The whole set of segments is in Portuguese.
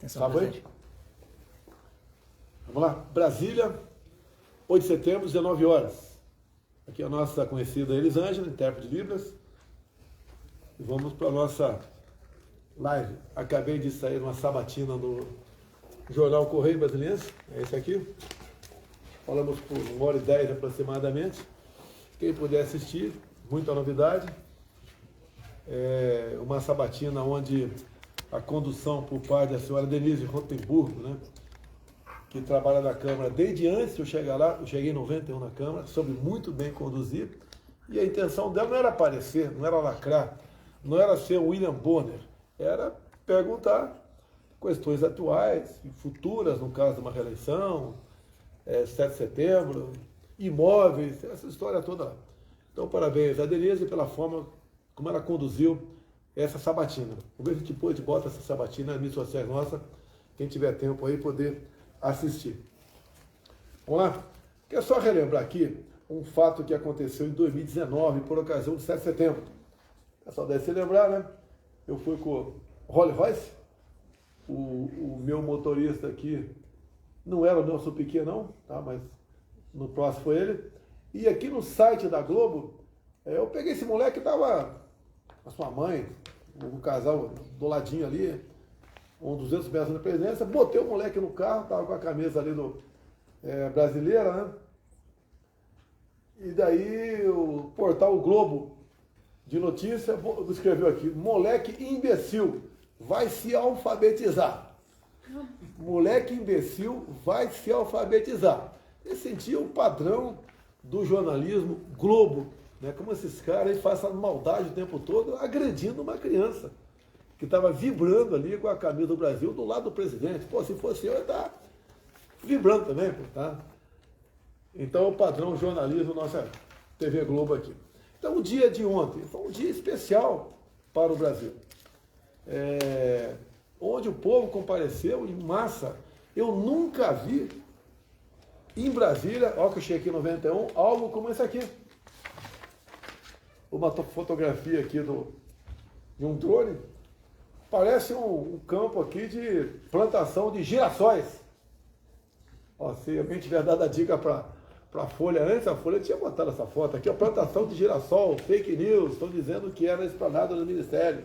Atenção, presidente. Vamos lá. Brasília, 8 de setembro, 19 horas. Aqui a nossa conhecida Elisângela, intérprete de Libras. E vamos para a nossa live. Acabei de sair uma sabatina no Jornal Correio Brasiliense. É esse aqui. Falamos por 1h10 aproximadamente. Quem puder assistir, muita novidade. É uma sabatina onde a condução por parte da senhora Denise Rotenburgo, né, que trabalha na Câmara desde antes de eu chegar lá, eu cheguei em 91 na Câmara, soube muito bem conduzir, e a intenção dela não era aparecer, não era lacrar, não era ser o William Bonner, era perguntar questões atuais e futuras, no caso de uma reeleição, 7 de setembro, imóveis, essa história toda lá. Então, parabéns a Denise pela forma como ela conduziu essa sabatina. Vamos ver se depois a gente bota essa sabatina nas mídias sociais nossas, quem tiver tempo aí poder assistir. Vamos lá? Quero só relembrar aqui um fato que aconteceu em 2019, por ocasião do 7 de setembro. O pessoal deve se lembrar, né? Eu fui com o Rolls Royce, o meu motorista aqui, não era o Nelson Piquet não, tá? Mas no próximo foi ele. E aqui no site da Globo, eu peguei esse moleque que estava com a sua mãe, um casal do ladinho ali, 200 metros da presidência, botei o moleque no carro, estava com a camisa ali brasileira, né? E daí o portal O Globo de notícia escreveu aqui: moleque imbecil vai se alfabetizar. Moleque imbecil vai se alfabetizar. Eu senti o padrão do jornalismo Globo, né? Como esses caras fazem essa maldade o tempo todo, agredindo uma criança que estava vibrando ali com a camisa do Brasil do lado do presidente. Pô, se fosse eu ia estar vibrando também, pô, tá? Então, o padrão jornalismo, nossa TV Globo aqui. Então, o dia de ontem foi um dia especial para o Brasil, onde o povo compareceu em massa. Eu nunca vi em Brasília, ó que eu cheguei aqui em 91, algo como esse aqui. Uma fotografia aqui de um drone. Parece um campo aqui de plantação de girassóis. Ó, se alguém tiver dado a dica para a Folha antes, a Folha tinha botado essa foto aqui, a plantação de girassol, fake news, estão dizendo que era esplanada do Ministério.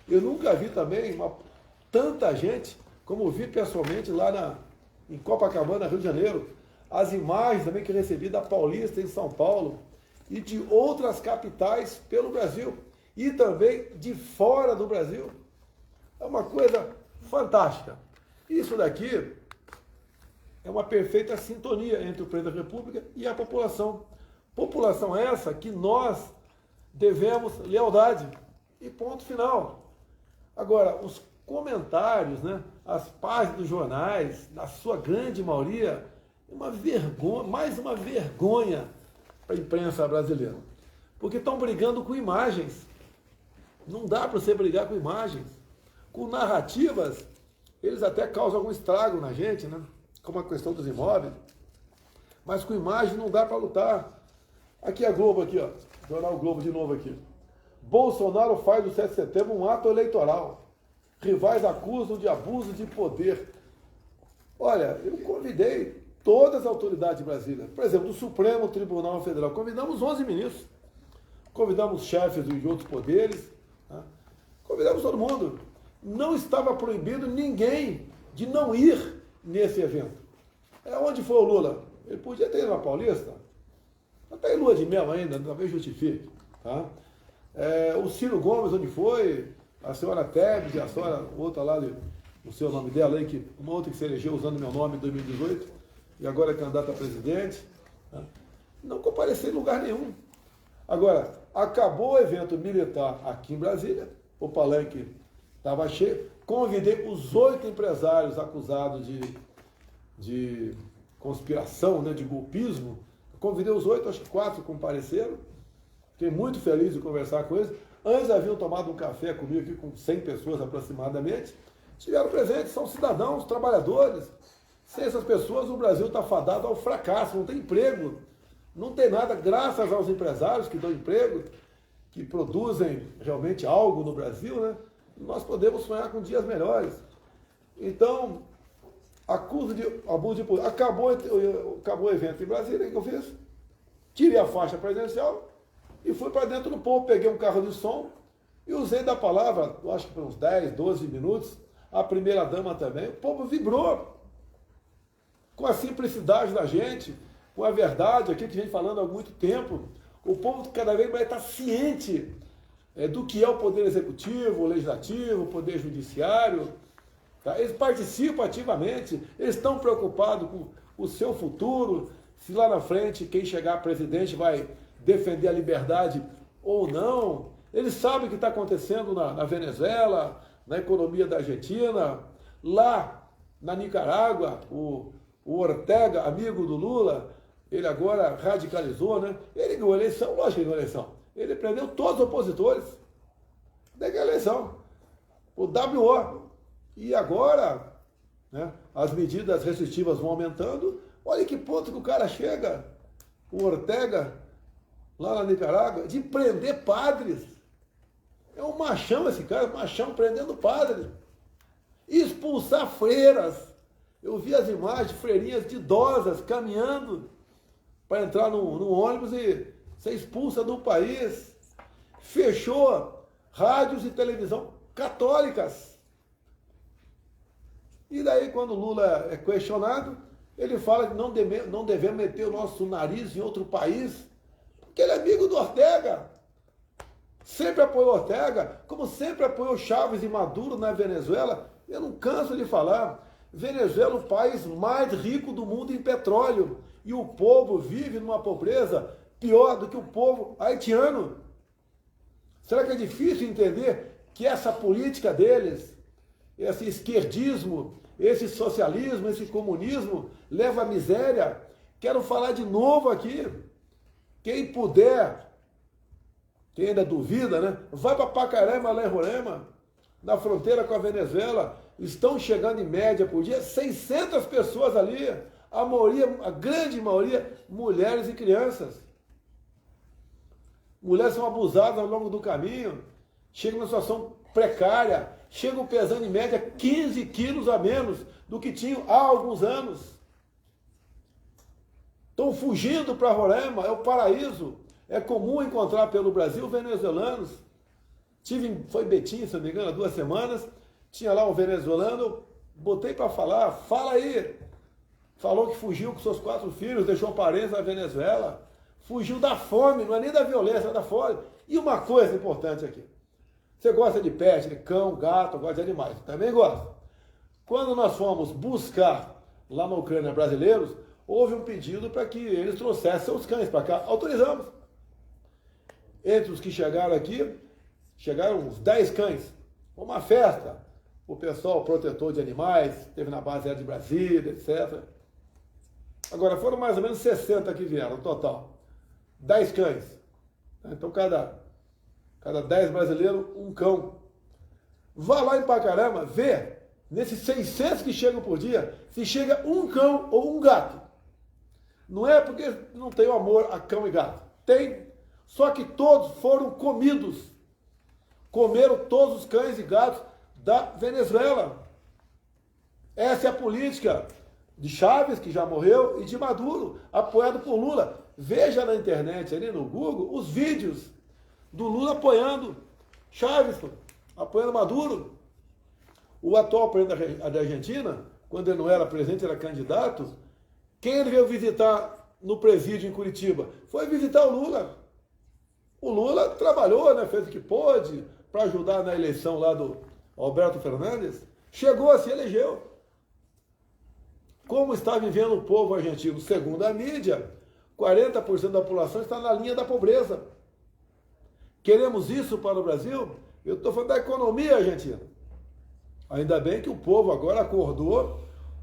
Eu nunca vi também tanta gente como vi pessoalmente lá em Copacabana, Rio de Janeiro. As imagens também que eu recebi da Paulista em São Paulo e de outras capitais pelo Brasil e também de fora do Brasil. É uma coisa fantástica. Isso daqui é uma perfeita sintonia entre o presidente da República e a população. População essa que nós devemos lealdade. E ponto final. Agora, os comentários, né, as páginas dos jornais, na sua grande maioria, é uma vergonha, mais uma vergonha para a imprensa brasileira. Porque estão brigando com imagens. Não dá para você brigar com imagens. Com narrativas, eles até causam algum estrago na gente, né? Como a questão dos imóveis. Mas com imagem não dá para lutar. Aqui a Globo, aqui, ó. Jornal Globo de novo aqui. Bolsonaro faz do 7 de setembro um ato eleitoral. Rivais acusam de abuso de poder. Olha, eu convidei todas as autoridades de Brasília. Por exemplo, do Supremo Tribunal Federal. Convidamos 11 ministros. Convidamos chefes de outros poderes. Tá? Convidamos todo mundo. Não estava proibido ninguém de não ir nesse evento. Onde foi o Lula? Ele podia ter ido na Paulista. Está em lua de mel ainda, talvez justifique. Tá? O Ciro Gomes, onde foi? A senhora Tebet, a senhora, outra lá, não sei o nome dela aí, uma outra que se elegeu usando meu nome em 2018, e agora é candidata a presidente. Tá? Não compareceu em lugar nenhum. Agora, acabou o evento militar aqui em Brasília, o palanque estava cheio, convidei os 8 empresários acusados de conspiração, né, de golpismo, convidei os 8, acho que 4 compareceram, fiquei muito feliz de conversar com eles. Antes haviam tomado um café comigo aqui com 100 pessoas aproximadamente, estiveram presentes, são cidadãos, trabalhadores. Sem essas pessoas o Brasil está fadado ao fracasso, não tem emprego, não tem nada, graças aos empresários que dão emprego, que produzem realmente algo no Brasil, né? Nós podemos sonhar com dias melhores. Então, acusa de abuso de poder. Acabou o evento em Brasília, o que eu fiz? Tirei a faixa presidencial e fui para dentro do povo, peguei um carro de som e usei da palavra, eu acho que por uns 10, 12 minutos, a primeira-dama também. O povo vibrou com a simplicidade da gente, com a verdade, aquilo que a gente falando há muito tempo. O povo cada vez mais está ciente do que é o poder executivo, o legislativo, o poder judiciário. Tá? Eles participam ativamente, eles estão preocupados com o seu futuro, se lá na frente quem chegar presidente vai defender a liberdade ou não. Eles sabem o que está acontecendo na Venezuela, na economia da Argentina, lá na Nicarágua, o Ortega, amigo do Lula, ele agora radicalizou, né? Ele ganhou a eleição, lógico que ele ganhou a eleição. Ele prendeu todos os opositores. Daí a eleição. O WO. E agora, né, as medidas restritivas vão aumentando. Olha que ponto que o cara chega, o Ortega, lá na Nicarágua, de prender padres. É um machão esse cara, machão prendendo padres. Expulsar freiras. Eu vi as imagens de freirinhas de idosas caminhando para entrar no ônibus e ser expulsa do país. Fechou rádios e televisão católicas. E daí, quando o Lula é questionado, ele fala que não devemos meter o nosso nariz em outro país, porque ele é amigo do Ortega. Sempre apoiou Ortega, como sempre apoiou Chávez e Maduro na Venezuela. Eu não canso de falar. Venezuela é o país mais rico do mundo em petróleo. E o povo vive numa pobreza pior do que o povo haitiano. Será que é difícil entender que essa política deles, esse esquerdismo, esse socialismo, esse comunismo, leva à miséria? Quero falar de novo aqui. Quem puder, quem ainda duvida, né? Vai para Pacarema, lá em Roraima, na fronteira com a Venezuela. Estão chegando em média por dia 600 pessoas ali. A grande maioria, mulheres e crianças. Mulheres são abusadas ao longo do caminho, chegam numa situação precária, chegam pesando em média 15 quilos a menos do que tinham há alguns anos. Estão fugindo para Roraima, é o paraíso. É comum encontrar pelo Brasil venezuelanos. Foi Betim, se não me engano, há 2 semanas, tinha lá um venezuelano, botei para falar, fala aí. Falou que fugiu com seus 4 filhos, deixou parentes na Venezuela. Fugiu da fome, não é nem da violência, é da fome. E uma coisa importante aqui. Você gosta de pet, de cão, gato, gosta de animais. Também gosta. Quando nós fomos buscar lá na Ucrânia brasileiros, houve um pedido para que eles trouxessem seus cães para cá. Autorizamos. Entre os que chegaram aqui, chegaram uns 10 cães. Uma festa. O pessoal protetor de animais, teve na base aérea de Brasília, etc. Agora, foram mais ou menos 60 que vieram, no total. 10 cães. Então, cada 10 brasileiros, um cão. Vá lá em Pacarama, vê, nesses 600 que chegam por dia, se chega um cão ou um gato. Não é porque não tem o amor a cão e gato. Tem, só que todos foram comidos. Comeram todos os cães e gatos da Venezuela. Essa é a política de Chávez, que já morreu, e de Maduro, apoiado por Lula. Veja na internet, ali no Google, os vídeos do Lula apoiando Chávez, apoiando Maduro. O atual presidente da Argentina, quando ele não era presidente, era candidato, quem ele veio visitar no presídio em Curitiba? Foi visitar o Lula. O Lula trabalhou, né, fez o que pôde para ajudar na eleição lá do Alberto Fernandes. Chegou, se elegeu. Como está vivendo o povo argentino? Segundo a mídia, 40% da população está na linha da pobreza. Queremos isso para o Brasil? Eu estou falando da economia argentina. Ainda bem que o povo agora acordou,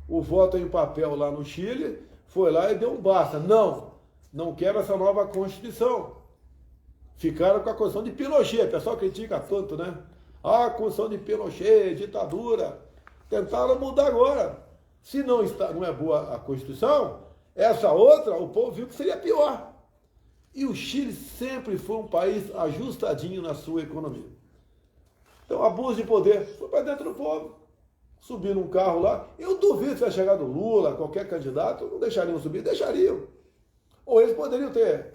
o voto em papel lá no Chile, foi lá e deu um basta. Não quero essa nova Constituição. Ficaram com a Constituição de Pinochet. O pessoal critica tanto, né? A Constituição de Pinochet, ditadura. Tentaram mudar agora. Se não é boa a Constituição, essa outra, o povo viu que seria pior. E o Chile sempre foi um país ajustadinho na sua economia. Então, abuso de poder foi para dentro do povo. subir num carro lá. Eu duvido se vai chegar do Lula, qualquer candidato, não deixariam subir, deixariam. Ou eles poderiam ter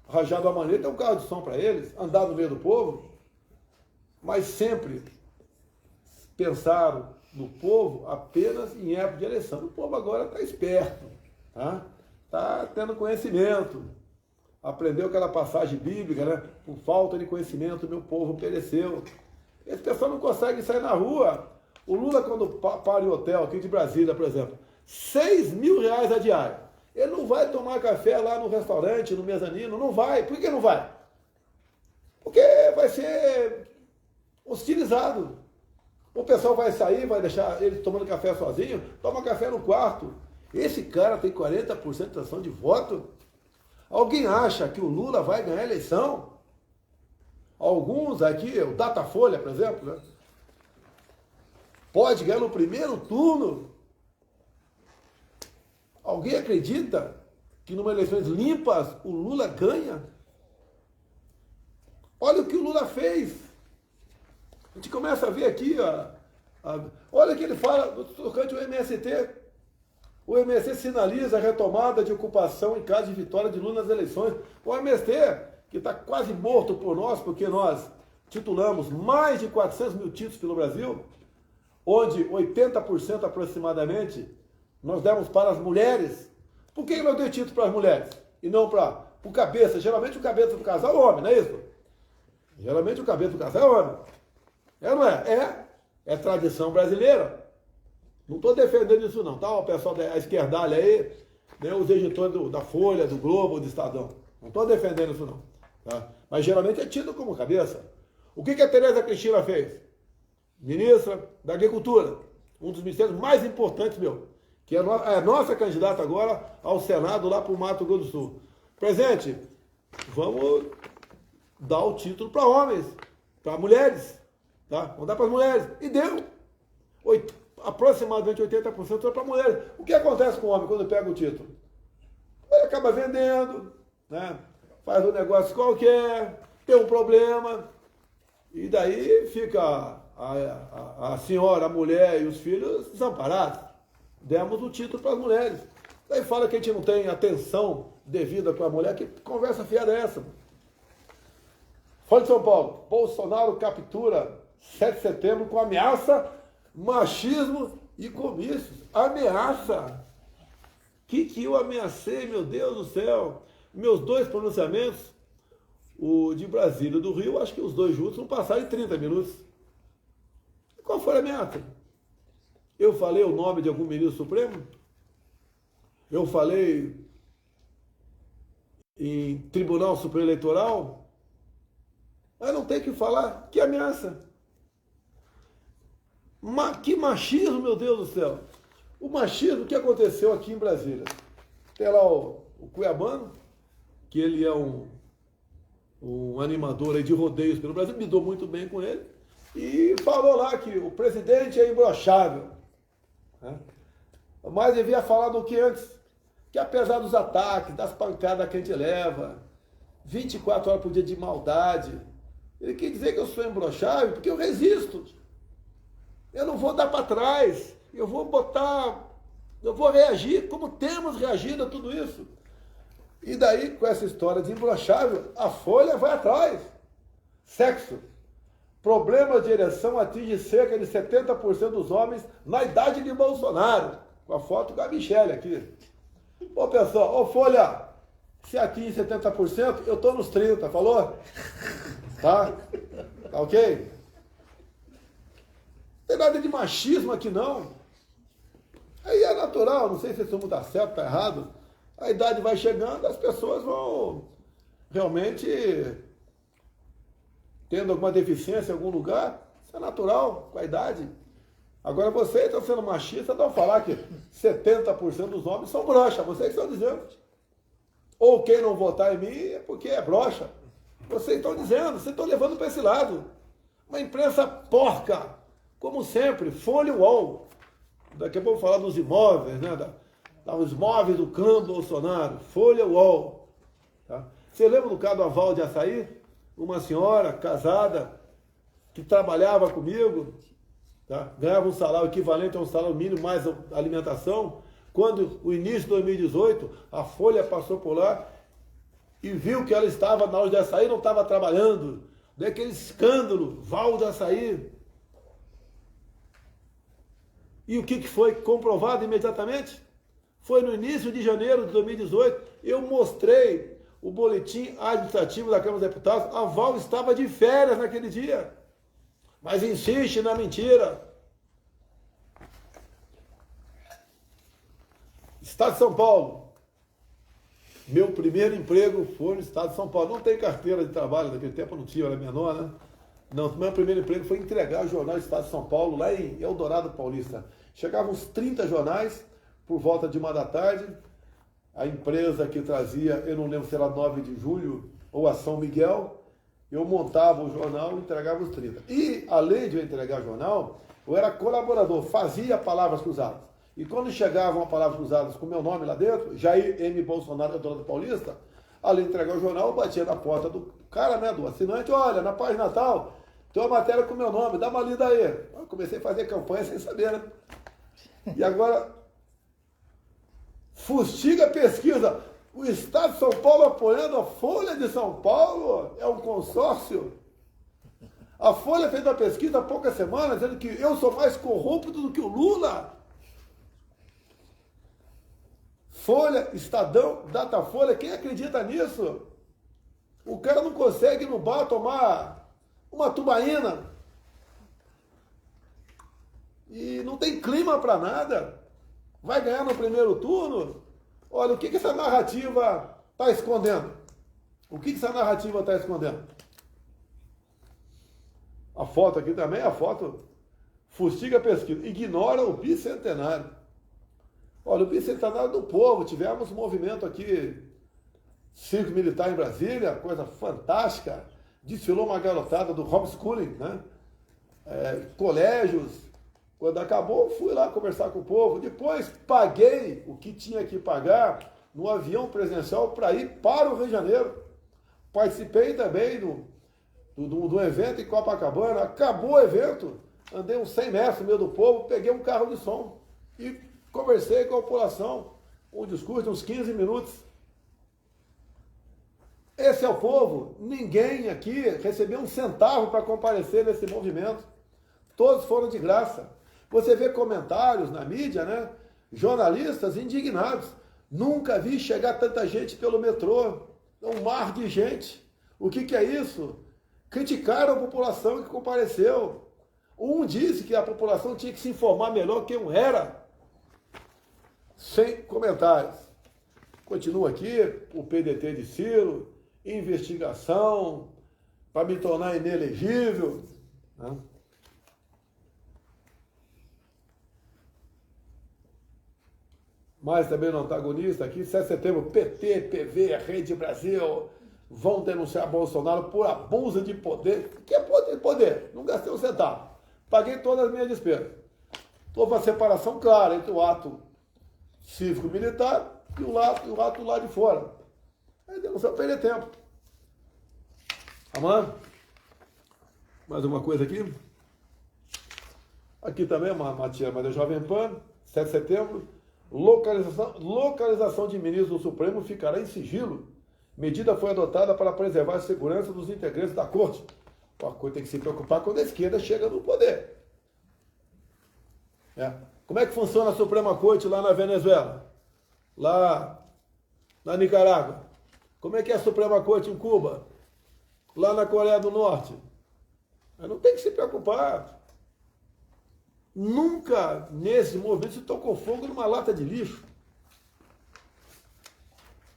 rajado a maneira, ter um carro de som para eles, andar no meio do povo, mas sempre pensaram no povo apenas em época de eleição. O povo agora está esperto, tá tendo conhecimento, aprendeu aquela passagem bíblica, né? Por falta de conhecimento, meu povo pereceu. Esse pessoal não consegue sair na rua. O Lula, quando para em hotel aqui de Brasília, por exemplo, R$6.000 a diária. Ele não vai tomar café lá no restaurante, no mezanino, não vai. Por que não vai? Porque vai ser hostilizado. O pessoal vai sair, vai deixar ele tomando café sozinho, toma café no quarto. Esse cara tem 40% de intenção de voto. Alguém acha que o Lula vai ganhar a eleição? Alguns aqui, o Datafolha, por exemplo, né? Pode ganhar no primeiro turno. Alguém acredita que numa eleições limpas o Lula ganha? Olha o que o Lula fez. A gente começa a ver aqui, olha o que ele fala tocante ao MST. O MST sinaliza a retomada de ocupação em caso de vitória de Lula nas eleições. O MST, que está quase morto por nós, porque nós titulamos mais de 400 mil títulos pelo Brasil, onde 80% aproximadamente nós demos para as mulheres. Por que nós demos título para as mulheres? E não para o cabeça? Geralmente o cabeça do casal é homem, não é isso? Geralmente o cabeça do casal é homem. É ou não é? É tradição brasileira. Não estou defendendo isso não, tá? O pessoal da esquerdalha aí, né, os editores da Folha, do Globo, do Estadão. Não estou defendendo isso não. Tá? Mas geralmente é tido como cabeça. O que a Tereza Cristina fez? Ministra da Agricultura, um dos ministérios mais importantes, que é a nossa candidata agora ao Senado lá para o Mato Grosso do Sul. Presidente, vamos dar o título para homens, para mulheres, tá? Vamos dar para as mulheres. E deu. Aproximadamente 80% para mulheres. O que acontece com o homem quando pega o título? Ele acaba vendendo, né? Faz um negócio qualquer, tem um problema, e daí fica a senhora, a mulher e os filhos desamparados. Demos o título para as mulheres. Daí fala que a gente não tem atenção devida com a mulher. Que conversa fiada é essa? Folha de São Paulo. Bolsonaro captura 7 de setembro com ameaça, machismo e comícios. Ameaça. Que eu ameacei, meu Deus do céu. Meus dois pronunciamentos, o de Brasília e do Rio, acho que os dois juntos não passaram em 30 minutos. Qual foi a ameaça? Eu falei o nome de algum ministro supremo? Eu falei em Tribunal Superior Eleitoral? Mas não tem que falar. Que ameaça? Que machismo, meu Deus do céu. O machismo que aconteceu aqui em Brasília. Tem lá o Cuiabano, que ele é um animador aí de rodeios pelo Brasil, me dou muito bem com ele, e falou lá que o presidente é imbrochável. Né? Mas devia falar do que antes, que apesar dos ataques, das pancadas que a gente leva, 24 horas por dia de maldade, ele quer dizer que eu sou imbrochável porque eu resisto. Eu não vou dar para trás, eu vou reagir como temos reagido a tudo isso. E daí, com essa história de imbrochável, a Folha vai atrás. Sexo. Problema de ereção atinge cerca de 70% dos homens na idade de Bolsonaro. Com a foto com a Michelle aqui. Ô pessoal, ô Folha, se atinge 70%, eu estou nos 30%, falou? Tá? Tá ok? Não tem nada de machismo aqui não. Aí é natural, não sei se isso está certo, está errado. A idade vai chegando, as pessoas vão realmente tendo alguma deficiência em algum lugar. Isso é natural, com a idade. Agora vocês estão sendo machistas, estão falando que 70% dos homens são broxa. Vocês estão dizendo. Ou quem não votar em mim é porque é broxa. Vocês estão dizendo, vocês estão levando para esse lado. Uma imprensa porca, como sempre, Folha e UOL. Daqui a pouco vamos falar dos imóveis, né? Os imóveis do clã Bolsonaro, Folha UOL. Tá? Você lembra do caso do Aval de Açaí? Uma senhora casada que trabalhava comigo tá? Ganhava um salário equivalente a um salário mínimo mais alimentação. Quando o início de 2018, a Folha passou por lá e viu que ela estava na hora de açaí, não estava trabalhando. Daquele escândalo, Val do Açaí. E o que foi comprovado imediatamente? Foi no início de janeiro de 2018, eu mostrei o boletim administrativo da Câmara dos Deputados, a Val estava de férias naquele dia. Mas insiste na mentira. Estado de São Paulo. Meu primeiro emprego foi no Estado de São Paulo. Não tem carteira de trabalho, naquele tempo não tinha, eu era menor, né? Não, o meu primeiro emprego foi entregar o jornal do Estado de São Paulo, lá em Eldorado Paulista. Chegavam uns 30 jornais, por volta de 1 da tarde. A empresa que trazia, eu não lembro se era 9 de julho ou a São Miguel, eu montava o jornal e entregava os 30. E, além de eu entregar o jornal, eu era colaborador, fazia palavras cruzadas. E quando chegavam palavras cruzadas com meu nome lá dentro, Jair M. Bolsonaro, Eldorado Paulista, além de entregar o jornal, eu batia na porta do cara, né, do assinante, olha, na página tal, tem uma matéria com meu nome, dá uma lida aí. Eu comecei a fazer campanha sem saber, né? E agora, fustiga a pesquisa. O Estado de São Paulo apoiando a Folha de São Paulo, é um consórcio. A Folha fez uma pesquisa há poucas semanas, dizendo que eu sou mais corrupto do que o Lula. Folha, Estadão, Datafolha, quem acredita nisso? O cara não consegue ir no bar tomar uma tubaína. E não tem clima para nada. Vai ganhar no primeiro turno? Olha, o que essa narrativa está escondendo? O que essa narrativa está escondendo? A foto aqui também, a foto fustiga a pesquisa, ignora o bicentenário. Olha, o bicentenário do povo, tivemos um movimento aqui, circo militar em Brasília, coisa fantástica, desfilou uma garotada do homeschooling, né? Colégios. Quando acabou, fui lá conversar com o povo. Depois paguei o que tinha que pagar no avião presidencial para ir para o Rio de Janeiro. Participei também do evento em Copacabana. Acabou o evento, andei uns 100 metros no meio do povo, peguei um carro de som e conversei com a população. Um discurso de uns 15 minutos. Esse é o povo. Ninguém aqui recebeu um centavo para comparecer nesse movimento. Todos foram de graça. Você vê comentários na mídia, né? Jornalistas indignados. Nunca vi chegar tanta gente pelo metrô. Um mar de gente. O que é isso? Criticaram a população que compareceu. Um disse que a população tinha que se informar melhor quem era. Sem comentários. Continua aqui o PDT de Ciro, investigação, para me tornar inelegível. Né? Mas também no antagonista aqui, 7 de setembro, PT, PV, Rede Brasil vão denunciar Bolsonaro por abuso de poder. O que é poder? Poder. Não gastei um centavo. Paguei todas as minhas despesas. Houve uma separação clara entre o ato cívico-militar e o ato lá de fora. Aí denunciar perder tempo. Amã? Mais uma coisa aqui. Aqui também uma matéria da Jovem Pan, 7 de setembro. Localização de ministros do Supremo ficará em sigilo. Medida foi adotada para preservar a segurança dos integrantes da corte. A coisa tem que se preocupar quando a esquerda chega no poder. Como é que funciona a Suprema Corte lá na Venezuela? Lá na Nicarágua? Como é que é a Suprema Corte em Cuba? Lá na Coreia do Norte? Não tem que se preocupar. Nunca nesse movimento se tocou fogo numa lata de lixo.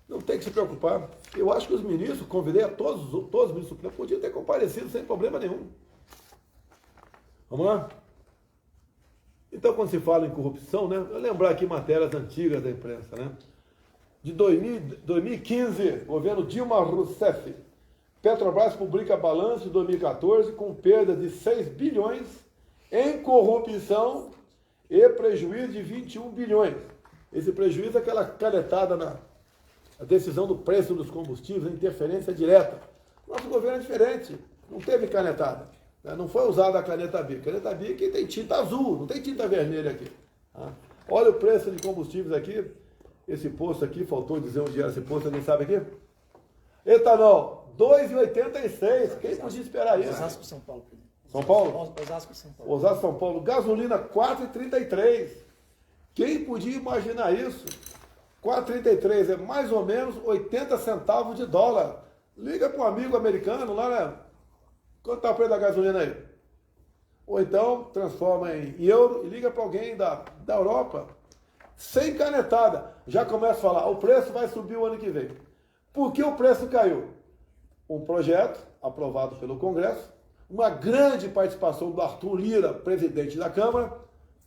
Não tem que se preocupar. Eu acho que os ministros, convidei a todos os ministros supremos, podiam ter comparecido sem problema nenhum. Vamos lá? Então, quando se fala em corrupção, né, eu lembrar aqui matérias antigas da imprensa, né? De 2015, governo Dilma Rousseff, Petrobras publica balanço de 2014 com perda de 6 bilhões em corrupção e prejuízo de 21 bilhões. Esse prejuízo é aquela canetada na decisão do preço dos combustíveis, a interferência direta. Nosso governo é diferente, não teve canetada. Não foi usada a caneta BIC. Caneta BIC tem tinta azul, não tem tinta vermelha aqui. Tá? Olha o preço de combustíveis aqui. Esse posto aqui, faltou dizer onde era esse posto, alguém sabe aqui? Etanol, R$ 2,86. Quem podia esperar isso? Osasco, São Paulo. São Paulo? Osasco, São Paulo. Osasco, São Paulo. Gasolina, R$ 4,33. Quem podia imaginar isso? 4,33 é mais ou menos 80 centavos de dólar. Liga para um amigo americano lá, né? Quanto está o preço da gasolina aí? Ou então transforma em euro e liga para alguém da Europa. Sem canetada. Já começa a falar, o preço vai subir o ano que vem. Por que o preço caiu? Um projeto aprovado pelo Congresso, uma grande participação do Arthur Lira, presidente da Câmara,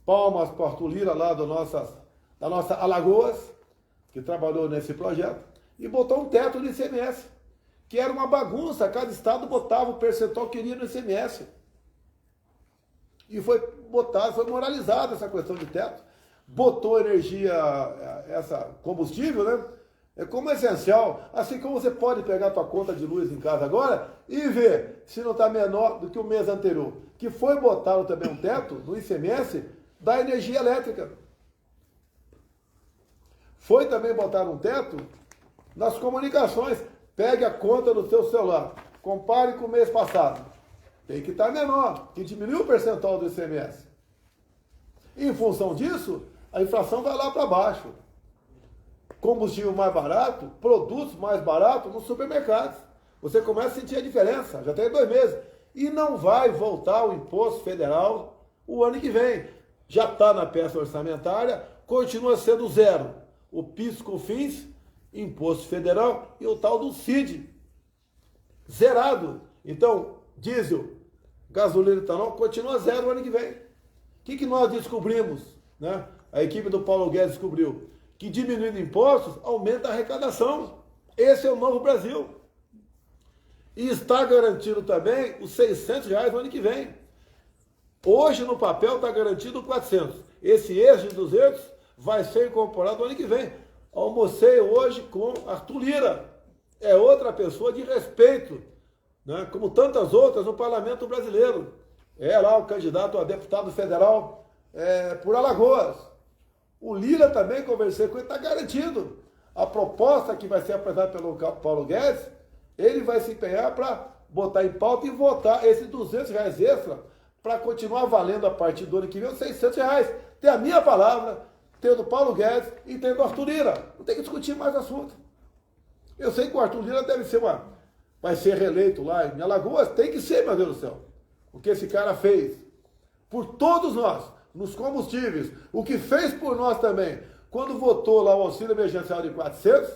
palmas para o Arthur Lira lá da nossa Alagoas, que trabalhou nesse projeto, e botou um teto no ICMS, que era uma bagunça, cada estado botava o percentual que queria no ICMS. E foi botado, foi moralizada essa questão de teto, botou energia, combustível, né? É como essencial, assim como você pode pegar a tua conta de luz em casa agora e ver se não está menor do que o mês anterior, que foi botado também um teto no ICMS da energia elétrica. Foi também botar um teto nas comunicações. Pegue a conta do seu celular, compare com o mês passado. Tem que estar menor, que diminuiu o percentual do ICMS. Em função disso, a inflação vai lá para baixo. Combustível mais barato, produtos mais baratos nos supermercados. Você começa a sentir a diferença, já tem 2 meses. E não vai voltar o imposto federal o ano que vem. Já está na peça orçamentária, continua sendo zero. O PIS, COFINS, imposto federal e o tal do CID. Zerado. Então, diesel, gasolina e etanol continua zero o ano que vem. O que nós descobrimos? Né? A equipe do Paulo Guedes descobriu que diminuindo impostos aumenta a arrecadação. Esse é o novo Brasil. E está garantido também os R$600 no ano que vem. Hoje no papel está garantido 400. Esse eixo de 200 vai ser incorporado no ano que vem. Almocei hoje com Arthur Lira. É outra pessoa de respeito, né? Como tantas outras no parlamento brasileiro. É lá o candidato a deputado federal por Alagoas. O Lira também, conversei com ele, está garantido. A proposta que vai ser apresentada pelo Paulo Guedes, ele vai se empenhar para botar em pauta e votar esses R$200 extra para continuar valendo a partir do ano que vem os R$600. Tem a minha palavra, tem do Paulo Guedes e tem do Arthur Lira. Não tem que discutir mais assunto. Eu sei que o Arthur Lira vai ser reeleito lá em Alagoas, tem que ser, meu Deus do céu. O que esse cara fez por todos nós, nos combustíveis, o que fez por nós também, quando votou lá o auxílio emergencial de 400,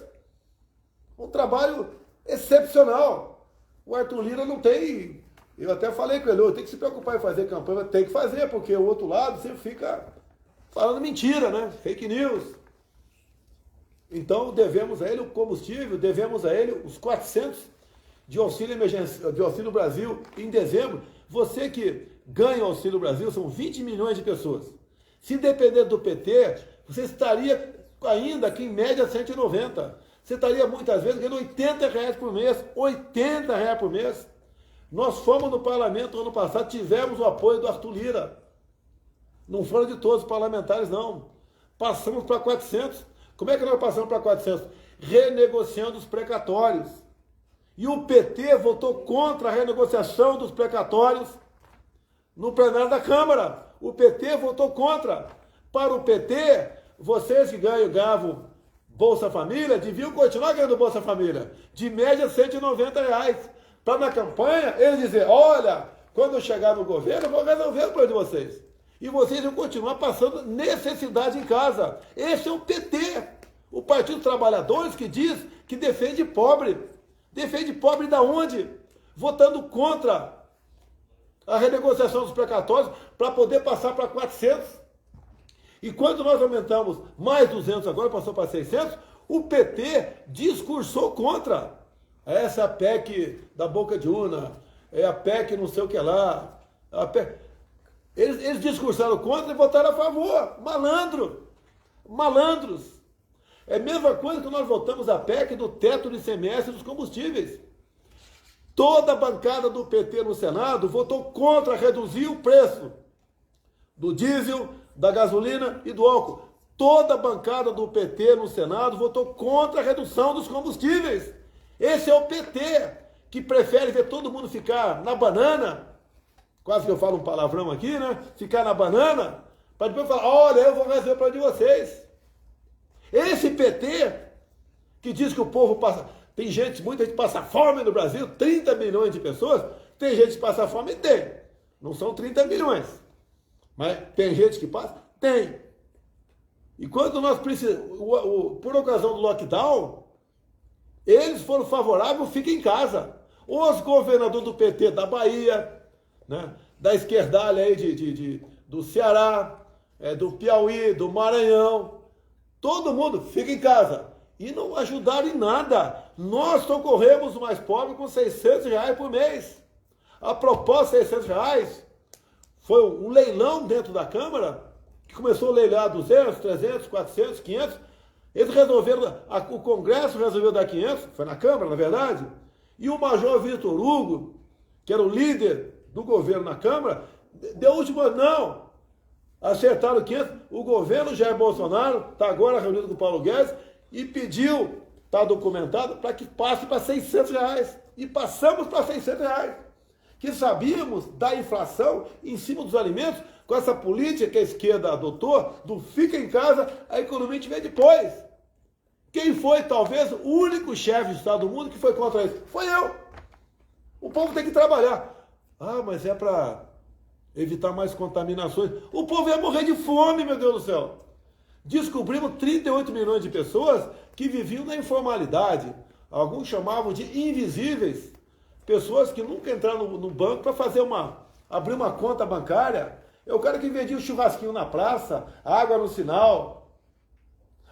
um trabalho excepcional. O Arthur Lira não tem, eu até falei com ele, tem que se preocupar em fazer campanha, tem que fazer, porque o outro lado sempre fica falando mentira, né? Fake news. Então devemos a ele o combustível, devemos a ele os 400 de auxílio emergencial, de Auxílio Brasil em dezembro. Você que ganha o Auxílio Brasil, são 20 milhões de pessoas. Se depender do PT, você estaria ainda aqui em média 190. Você estaria muitas vezes ganhando R$80 por mês. R$80 por mês. Nós fomos no parlamento ano passado, tivemos o apoio do Arthur Lira. Não foram de todos os parlamentares, não. Passamos para 400. Como é que nós passamos para 400? Renegociando os precatórios. E o PT votou contra a renegociação dos precatórios no plenário da Câmara. O PT votou contra. Para o PT, vocês que ganhavam Bolsa Família, deviam continuar ganhando Bolsa Família. De média, R$190. Para na campanha, eles dizer, olha, quando eu chegar no governo, eu vou resolver o problema de vocês. E vocês vão continuar passando necessidade em casa. Esse é o PT. O Partido dos Trabalhadores que diz que defende pobre. Defende pobre da onde? Votando contra a renegociação dos precatórios para poder passar para 400. E quando nós aumentamos mais 200 agora, passou para 600, o PT discursou contra. Essa é a PEC da boca de urna, é a PEC não sei o que lá. Eles discursaram contra e votaram a favor. Malandro. Malandros. É a mesma coisa que nós votamos a PEC do teto do ICMS dos combustíveis. Toda a bancada do PT no Senado votou contra reduzir o preço do diesel, da gasolina e do álcool. Toda a bancada do PT no Senado votou contra a redução dos combustíveis. Esse é o PT, que prefere ver todo mundo ficar na banana, quase que eu falo um palavrão aqui, né? Ficar na banana, para depois falar, olha, eu vou resolver para de vocês. Esse PT, que diz que o povo passa... Tem gente, muita gente passa fome no Brasil, 30 milhões de pessoas, tem gente que passa fome? Tem. Não são 30 milhões. Mas tem gente que passa? Tem. E quando nós precisamos, por ocasião do lockdown, eles foram favoráveis, fica em casa. Os governadores do PT da Bahia, né, da esquerdalha aí do Ceará, do Piauí, do Maranhão, todo mundo fica em casa. E não ajudaram em nada. Nós socorremos o mais pobre com R$600 por mês. A proposta de R$600 foi um leilão dentro da Câmara, que começou a leilar 200, 300, 400, 500. Eles resolveram, o Congresso resolveu dar 500, foi na Câmara, na verdade, e o Major Vitor Hugo, que era o líder do governo na Câmara, deu a última, não. Acertaram 500. O governo Jair Bolsonaro está agora reunido com o Paulo Guedes e pediu, está documentado, para que passe para R$600. E passamos para R$600. Que sabíamos da inflação em cima dos alimentos, com essa política que a esquerda adotou, do fica em casa, a economia a gente vê depois. Quem foi, talvez, o único chefe de Estado do mundo que foi contra isso? Foi eu. O povo tem que trabalhar. Ah, mas é para evitar mais contaminações. O povo ia morrer de fome, meu Deus do céu. Descobrimos 38 milhões de pessoas que viviam na informalidade. Alguns chamavam de invisíveis. Pessoas que nunca entraram no banco para abrir uma conta bancária. É o cara que vendia o churrasquinho na praça, água no sinal,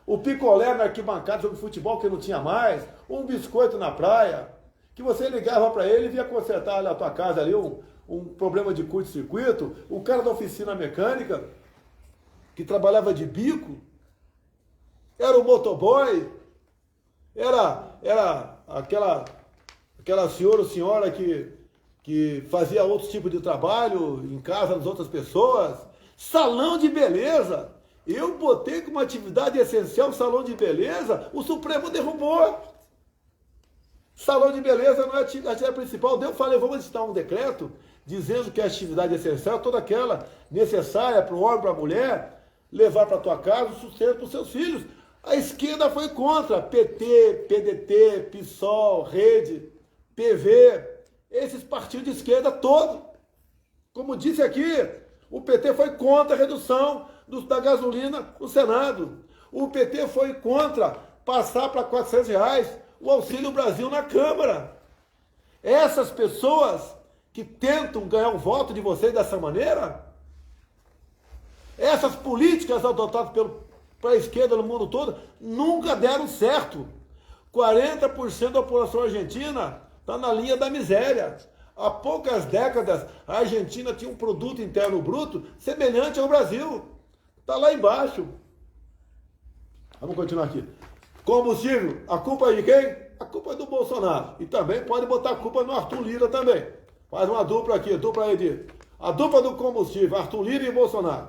o picolé na arquibancada sobre futebol que não tinha mais, um biscoito na praia, que você ligava para ele e via consertar na tua casa ali um problema de curto-circuito, o cara da oficina mecânica, que trabalhava de bico, era o motoboy, era aquela senhora ou senhora que fazia outro tipo de trabalho em casa das outras pessoas, salão de beleza. Eu botei como atividade essencial o salão de beleza, o Supremo derrubou. Salão de beleza não é a atividade principal. Eu falei, vamos editar um decreto dizendo que a atividade essencial é toda aquela necessária para o homem, para a mulher, levar para a tua casa o sustento para os seus filhos. A esquerda foi contra, PT, PDT, PSOL, Rede, PV, esses partidos de esquerda todos. Como disse aqui, o PT foi contra a redução da gasolina no Senado. O PT foi contra passar para R$400 o Auxílio Brasil na Câmara. Essas pessoas que tentam ganhar o voto de vocês dessa maneira, essas políticas adotadas pela esquerda no mundo todo, nunca deram certo. 40% da população argentina está na linha da miséria. Há poucas décadas, a Argentina tinha um produto interno bruto semelhante ao Brasil. Está lá embaixo. Vamos continuar aqui. Combustível, a culpa é de quem? A culpa é do Bolsonaro. E também pode botar a culpa no Arthur Lira também. Faz uma dupla aqui, dupla aí de... A dupla do combustível, Arthur Lira e Bolsonaro.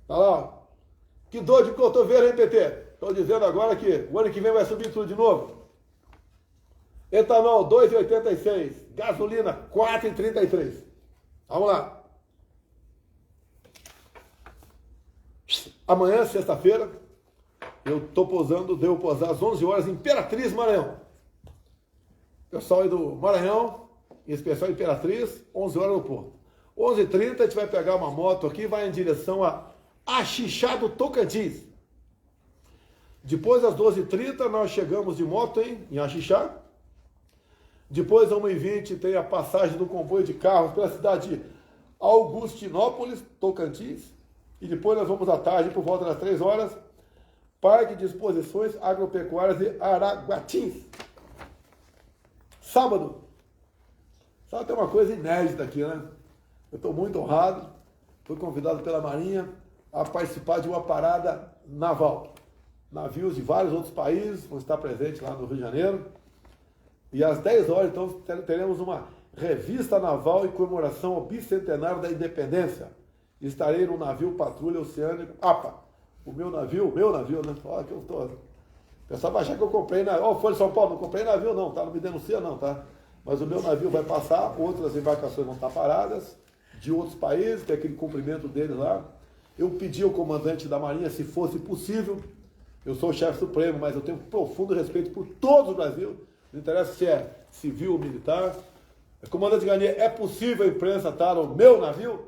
Tá lá, ó. Que dor de cotovelo, hein, PT? Estou dizendo agora que o ano que vem vai subir tudo de novo. Etanol, 2,86. Gasolina, 4,33. Vamos lá. Amanhã, sexta-feira, eu estou pousando, devo pousar às 11 horas em Imperatriz, Maranhão. Pessoal aí do Maranhão, em especial Imperatriz, 11 horas no porto. 11h30 a gente vai pegar uma moto aqui e vai em direção a Axixá do Tocantins. Depois, às 12h30, nós chegamos de moto em Axixá. Depois, às 1h20, tem a passagem do comboio de carros pela cidade de Augustinópolis, Tocantins. E depois nós vamos à tarde, por volta das 3 horas, Parque de Exposições Agropecuárias de Araguatins. Sábado. Sábado tem uma coisa inédita aqui, né? Eu estou muito honrado. Fui convidado pela Marinha a participar de uma parada naval. Navios de vários outros países vão estar presentes lá no Rio de Janeiro. E às 10 horas, então, teremos uma revista naval em comemoração ao bicentenário da independência. Estarei no navio patrulha oceânico. APA, o meu navio, né? Olha que eu tô. O pessoal vai achar que eu comprei navio. Ó, Folha de São Paulo, não comprei navio não, tá? Não me denuncia não, tá? Mas o meu navio vai passar, outras embarcações vão estar paradas, de outros países, tem aquele cumprimento deles lá. Eu pedi ao comandante da Marinha, se fosse possível, eu sou o chefe supremo, mas eu tenho profundo respeito por todo o Brasil, não interessa se é civil ou militar. Comandante Garnier, é possível a imprensa estar no meu navio?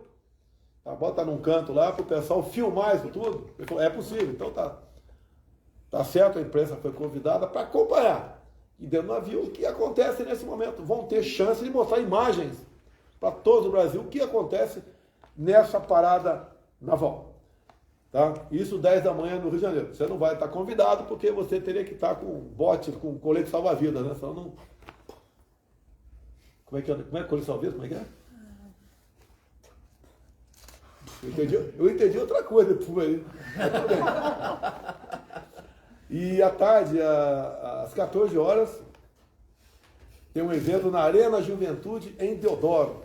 Tá, bota num canto lá para o pessoal filmar isso tudo. Ele falou, é possível, então tá. Tá certo, a imprensa foi convidada para acompanhar. E dentro do navio, o que acontece nesse momento? Vão ter chance de mostrar imagens para todo o Brasil, o que acontece nessa parada naval. Tá? Isso 10 da manhã no Rio de Janeiro. Você não vai estar convidado porque você teria que estar com bote, com colete salva-vidas, né? Senão não... Como é colete salva-vidas? Como é que é? Eu entendi outra coisa depois aí. E à tarde, às 14 horas, tem um evento na Arena Juventude em Deodoro.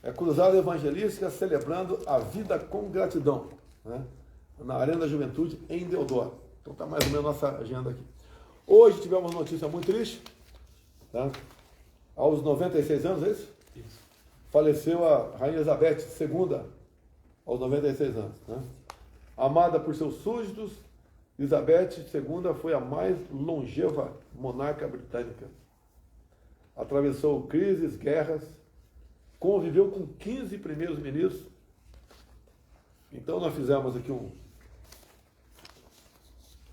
É cruzada evangelística celebrando a vida com gratidão. Né? Na Arena Juventude em Deodoro. Então está mais ou menos a nossa agenda aqui. Hoje tivemos uma notícia muito triste. Tá? Aos 96 anos, é isso? Isso. Faleceu a Rainha Elizabeth II, aos 96 anos. Né? Amada por seus súditos, Elizabeth II foi a mais longeva monarca britânica. Atravessou crises, guerras, conviveu com 15 primeiros ministros. Então nós fizemos aqui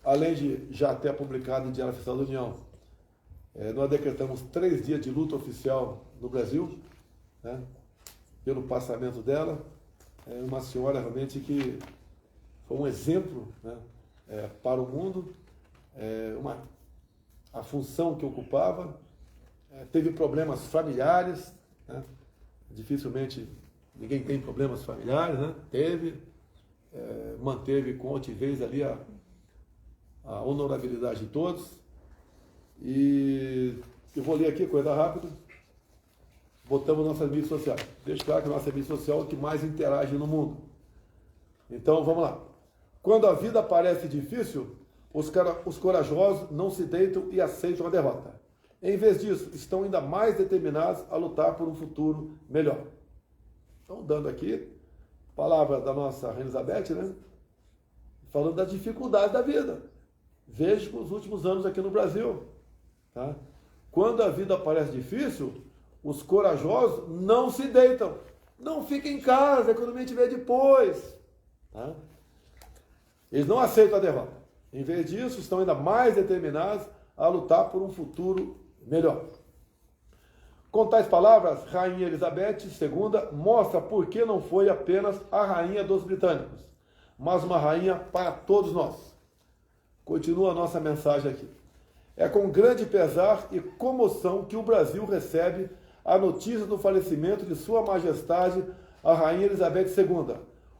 além de já ter publicado em Diário Oficial da União, nós decretamos 3 dias de luta oficial no Brasil, né, pelo passamento dela. É uma senhora realmente que foi um exemplo, né, para o mundo, a função que ocupava, teve problemas familiares, né, dificilmente ninguém tem problemas familiares, né, manteve com altivez ali a honorabilidade de todos. E eu vou ler aqui, coisa rápida. Botamos nossas mídias sociais. Deixa claro que a nossa mídia social é o que mais interage no mundo. Então, vamos lá. Quando a vida parece difícil, os corajosos não se deitam e aceitam a derrota. Em vez disso, estão ainda mais determinados a lutar por um futuro melhor. Então, dando aqui, palavra da nossa Rainha Elizabeth, né? Falando da dificuldade da vida. Veja os últimos anos aqui no Brasil. Tá? Quando a vida parece difícil, os corajosos não se deitam. Não fiquem em casa, a economia te vê depois. Tá? Eles não aceitam a derrota. Em vez disso, estão ainda mais determinados a lutar por um futuro melhor. Com tais palavras, Rainha Elizabeth II mostra por que não foi apenas a rainha dos britânicos, mas uma rainha para todos nós. Continua a nossa mensagem aqui. É com grande pesar e comoção que o Brasil recebe a notícia do falecimento de Sua Majestade, a Rainha Elizabeth II,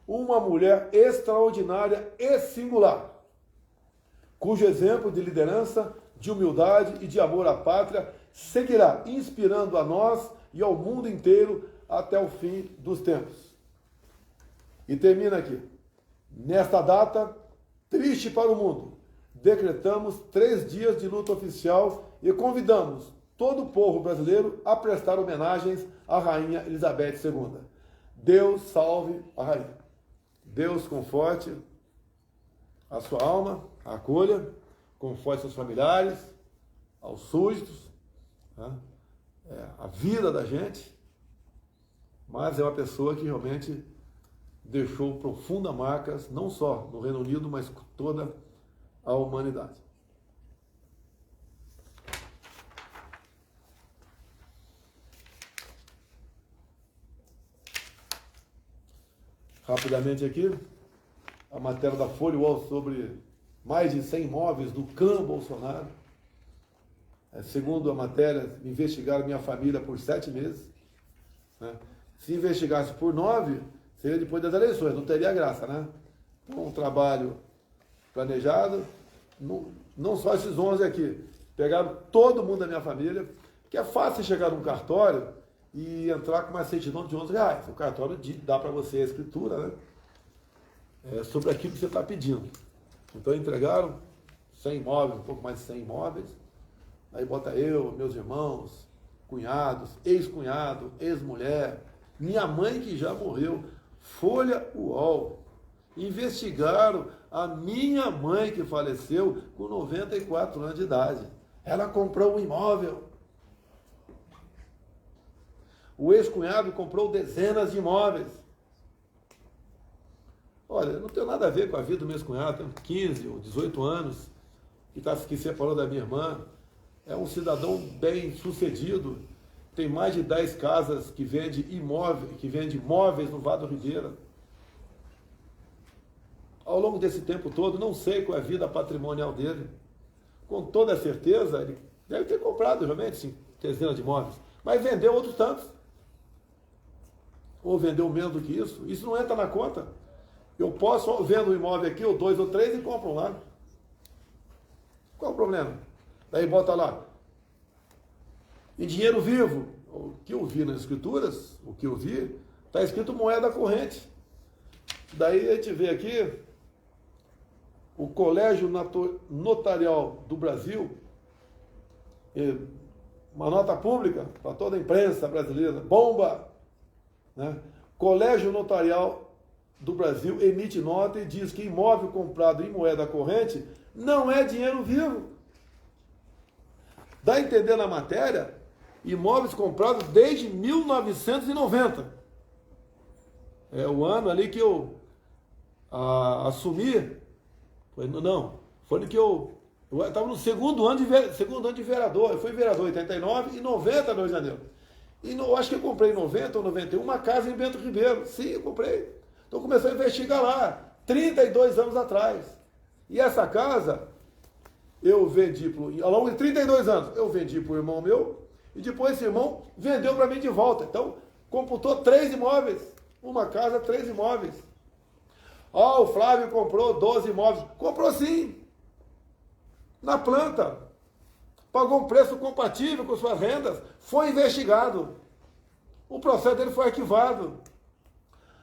uma mulher extraordinária e singular, cujo exemplo de liderança, de humildade e de amor à pátria seguirá inspirando a nós e ao mundo inteiro até o fim dos tempos. E termina aqui. Nesta data, triste para o mundo, decretamos 3 dias de luta oficial e convidamos todo o povo brasileiro a prestar homenagens à Rainha Elizabeth II. Deus salve a Rainha. Deus conforte a sua alma, a acolha, conforte seus familiares, aos súditos, né? A vida da gente, mas é uma pessoa que realmente deixou profundas marcas, não só no Reino Unido, mas toda a humanidade. Rapidamente aqui, a matéria da Folha UOL sobre mais de 100 imóveis do clã Bolsonaro. Segundo a matéria, investigaram minha família por 7 meses. Né? Se investigasse por 9, seria depois das eleições, não teria graça, né? Então, um trabalho planejado, não só esses 11 aqui. Pegaram todo mundo da minha família, Que é fácil chegar num cartório e entrar com uma certidão de R$ 11. O cartório dá para você a escritura, né? Sobre aquilo que você está pedindo. Então entregaram 100 imóveis, um pouco mais de 100 imóveis. Aí bota eu, meus irmãos, cunhados, ex-cunhado, ex-mulher, minha mãe que já morreu, Folha UOL. Investigaram a minha mãe que faleceu com 94 anos de idade. Ela comprou um imóvel. O ex-cunhado comprou dezenas de imóveis. Olha, não tem nada a ver com a vida do meu ex-cunhado, tem 15 ou 18 anos, que separou da minha irmã. É um cidadão bem sucedido, tem mais de 10 casas que vende imóveis no Vado Ribeira. Ao longo desse tempo todo, não sei qual é a vida patrimonial dele. Com toda certeza, ele deve ter comprado realmente sim, dezenas de imóveis, mas vendeu outros tantos. Ou vendeu menos do que isso. Isso não entra na conta. Eu posso vendo um imóvel aqui, ou 2 ou 3, e compro um lá. Qual o problema? Daí bota lá. Em dinheiro vivo, o que eu vi nas escrituras, o que eu vi, está escrito moeda corrente. Daí a gente vê aqui, o Colégio Notarial do Brasil, uma nota pública para toda a imprensa brasileira, bomba, né? Colégio Notarial do Brasil emite nota e diz que imóvel comprado em moeda corrente não é dinheiro vivo. Dá a entender na matéria, imóveis comprados desde 1990. É o ano ali que eu assumi. Foi que eu estava no segundo ano de vereador. Eu fui vereador em 89 e 90 no Rio de Janeiro. E eu acho que eu comprei em 90 ou 91 uma casa em Bento Ribeiro. Sim, eu comprei. Então comecei a investigar lá, 32 anos atrás. E essa casa, eu vendi, ao longo de 32 anos, eu vendi para o irmão meu, e depois esse irmão vendeu para mim de volta. Então, computou 3 imóveis. Uma casa, 3 imóveis. O Flávio comprou 12 imóveis. Comprou sim. Na planta. Pagou um preço compatível com suas rendas. Foi investigado. O processo dele foi arquivado.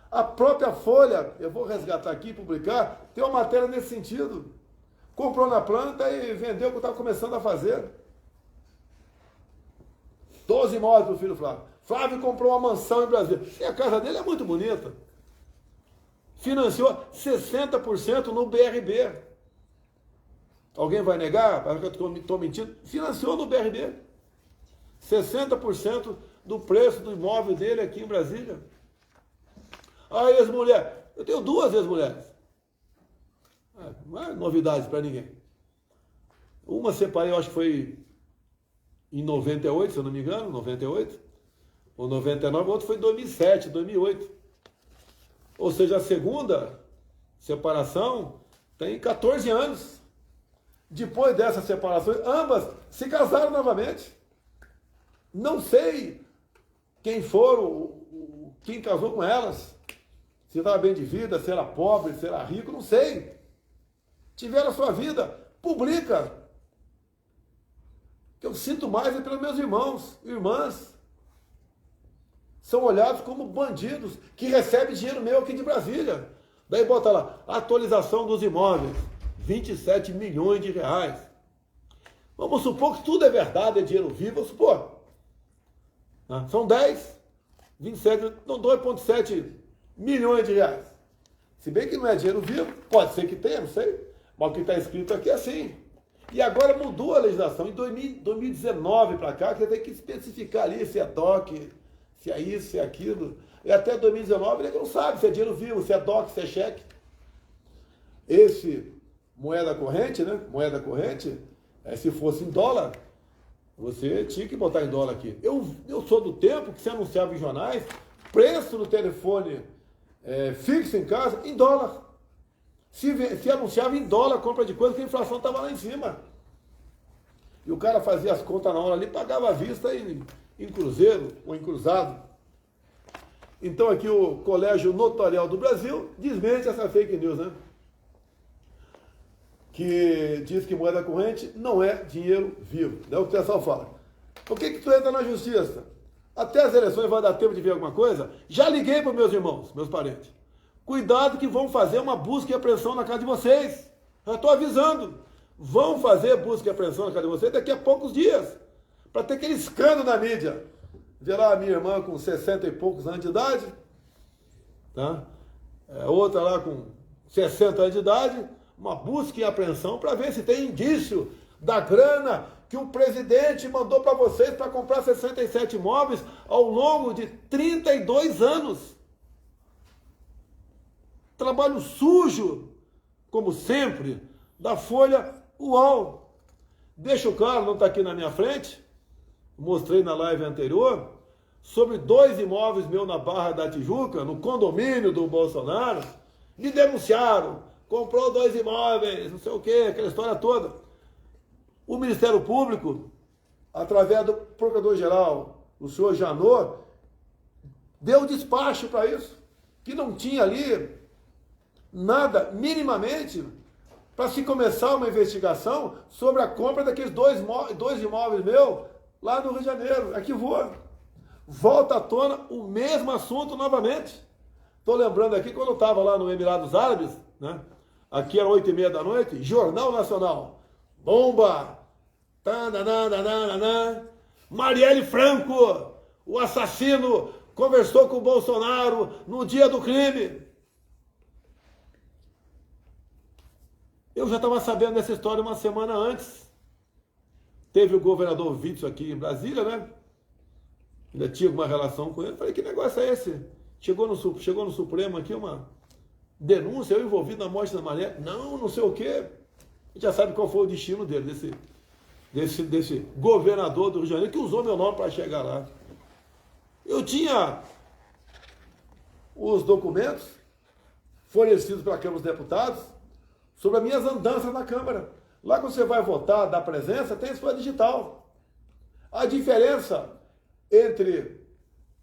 A própria Folha, eu vou resgatar aqui e publicar, tem uma matéria nesse sentido. Comprou na planta e vendeu o que estava começando a fazer. 12 imóveis para o filho Flávio. Flávio comprou uma mansão em Brasília. E a casa dele é muito bonita. Financiou 60% no BRB. Alguém vai negar? Parece que eu estou mentindo. Financiou no BRB. 60% do preço do imóvel dele aqui em Brasília. A ex-mulher. Eu tenho 2 ex-mulheres. Não é novidade para ninguém. Uma separei, eu acho que foi em 98, se eu não me engano, 98, ou 99, o outro foi em 2007, 2008. Ou seja, a segunda separação tem 14 anos. Depois dessa separação, ambas se casaram novamente. Não sei quem foram, quem casou com elas. Se estava bem de vida, se era pobre, se era rico, não sei. Tiveram a sua vida, publica. Que eu sinto mais é pelos meus irmãos e irmãs. São olhados como bandidos que recebem dinheiro meu aqui de Brasília. Daí bota lá, atualização dos imóveis, 27 milhões de reais. Vamos supor que tudo é verdade, é dinheiro vivo, vamos supor. São 10, 27, não, 2,7 milhões de reais. Se bem que não é dinheiro vivo, pode ser que tenha, não sei. Mas o que está escrito aqui é assim. E agora mudou a legislação. Em 2019 para cá, que tem que especificar ali se é DOC, se é isso, se é aquilo. E até 2019 ele não sabe se é dinheiro vivo, se é DOC, se é cheque. Esse moeda corrente, né? Moeda corrente, se fosse em dólar, você tinha que botar em dólar aqui. Eu sou do tempo que se anunciava em jornais, preço do telefone fixo em casa, em dólar. Se anunciava em dólar compra de coisa, que a inflação estava lá em cima. E o cara fazia as contas na hora ali, pagava à vista em cruzeiro ou em cruzado. Então aqui o Colégio Notarial do Brasil desmente essa fake news, né? Que diz que moeda corrente não é dinheiro vivo. É o que o pessoal fala. Por que tu entra na justiça? Até as eleições vai dar tempo de ver alguma coisa? Já liguei para meus irmãos, meus parentes. Cuidado que vão fazer uma busca e apreensão na casa de vocês. Já estou avisando. Vão fazer busca e apreensão na casa de vocês daqui a poucos dias. Para ter aquele escândalo na mídia. Ver lá a minha irmã com 60 e poucos anos de idade. Tá? Outra lá com 60 anos de idade. Uma busca e apreensão para ver se tem indício da grana que o presidente mandou para vocês para comprar 67 imóveis ao longo de 32 anos. Trabalho sujo, como sempre, da Folha UOL. Deixa claro, não está aqui na minha frente, mostrei na live anterior, sobre 2 imóveis meus na Barra da Tijuca, no condomínio do Bolsonaro, me denunciaram, comprou 2 imóveis, não sei o quê, aquela história toda. O Ministério Público, através do Procurador-Geral, o senhor Janot, deu despacho para isso, que não tinha ali nada, minimamente, para se começar uma investigação sobre a compra daqueles 2 imóveis meus lá no Rio de Janeiro. Arquivou. Volta à tona o mesmo assunto novamente. Estou lembrando aqui, quando eu estava lá no Emirados Árabes, né? Aqui era 8h30 da noite, Jornal Nacional. Bomba! Marielle Franco, o assassino, conversou com o Bolsonaro no dia do crime. Eu já estava sabendo dessa história uma semana antes. Teve o governador Witzel aqui em Brasília, né? Ainda tinha alguma relação com ele. Falei, que negócio é esse? Chegou no Supremo aqui uma denúncia, eu envolvido na morte da Marielle. Não sei o quê. A gente já sabe qual foi o destino dele, desse governador do Rio de Janeiro, que usou meu nome para chegar lá. Eu tinha os documentos fornecidos pela Câmara dos Deputados sobre as minhas andanças na Câmara. Lá quando você vai votar, dar presença, tem a sua digital. A diferença entre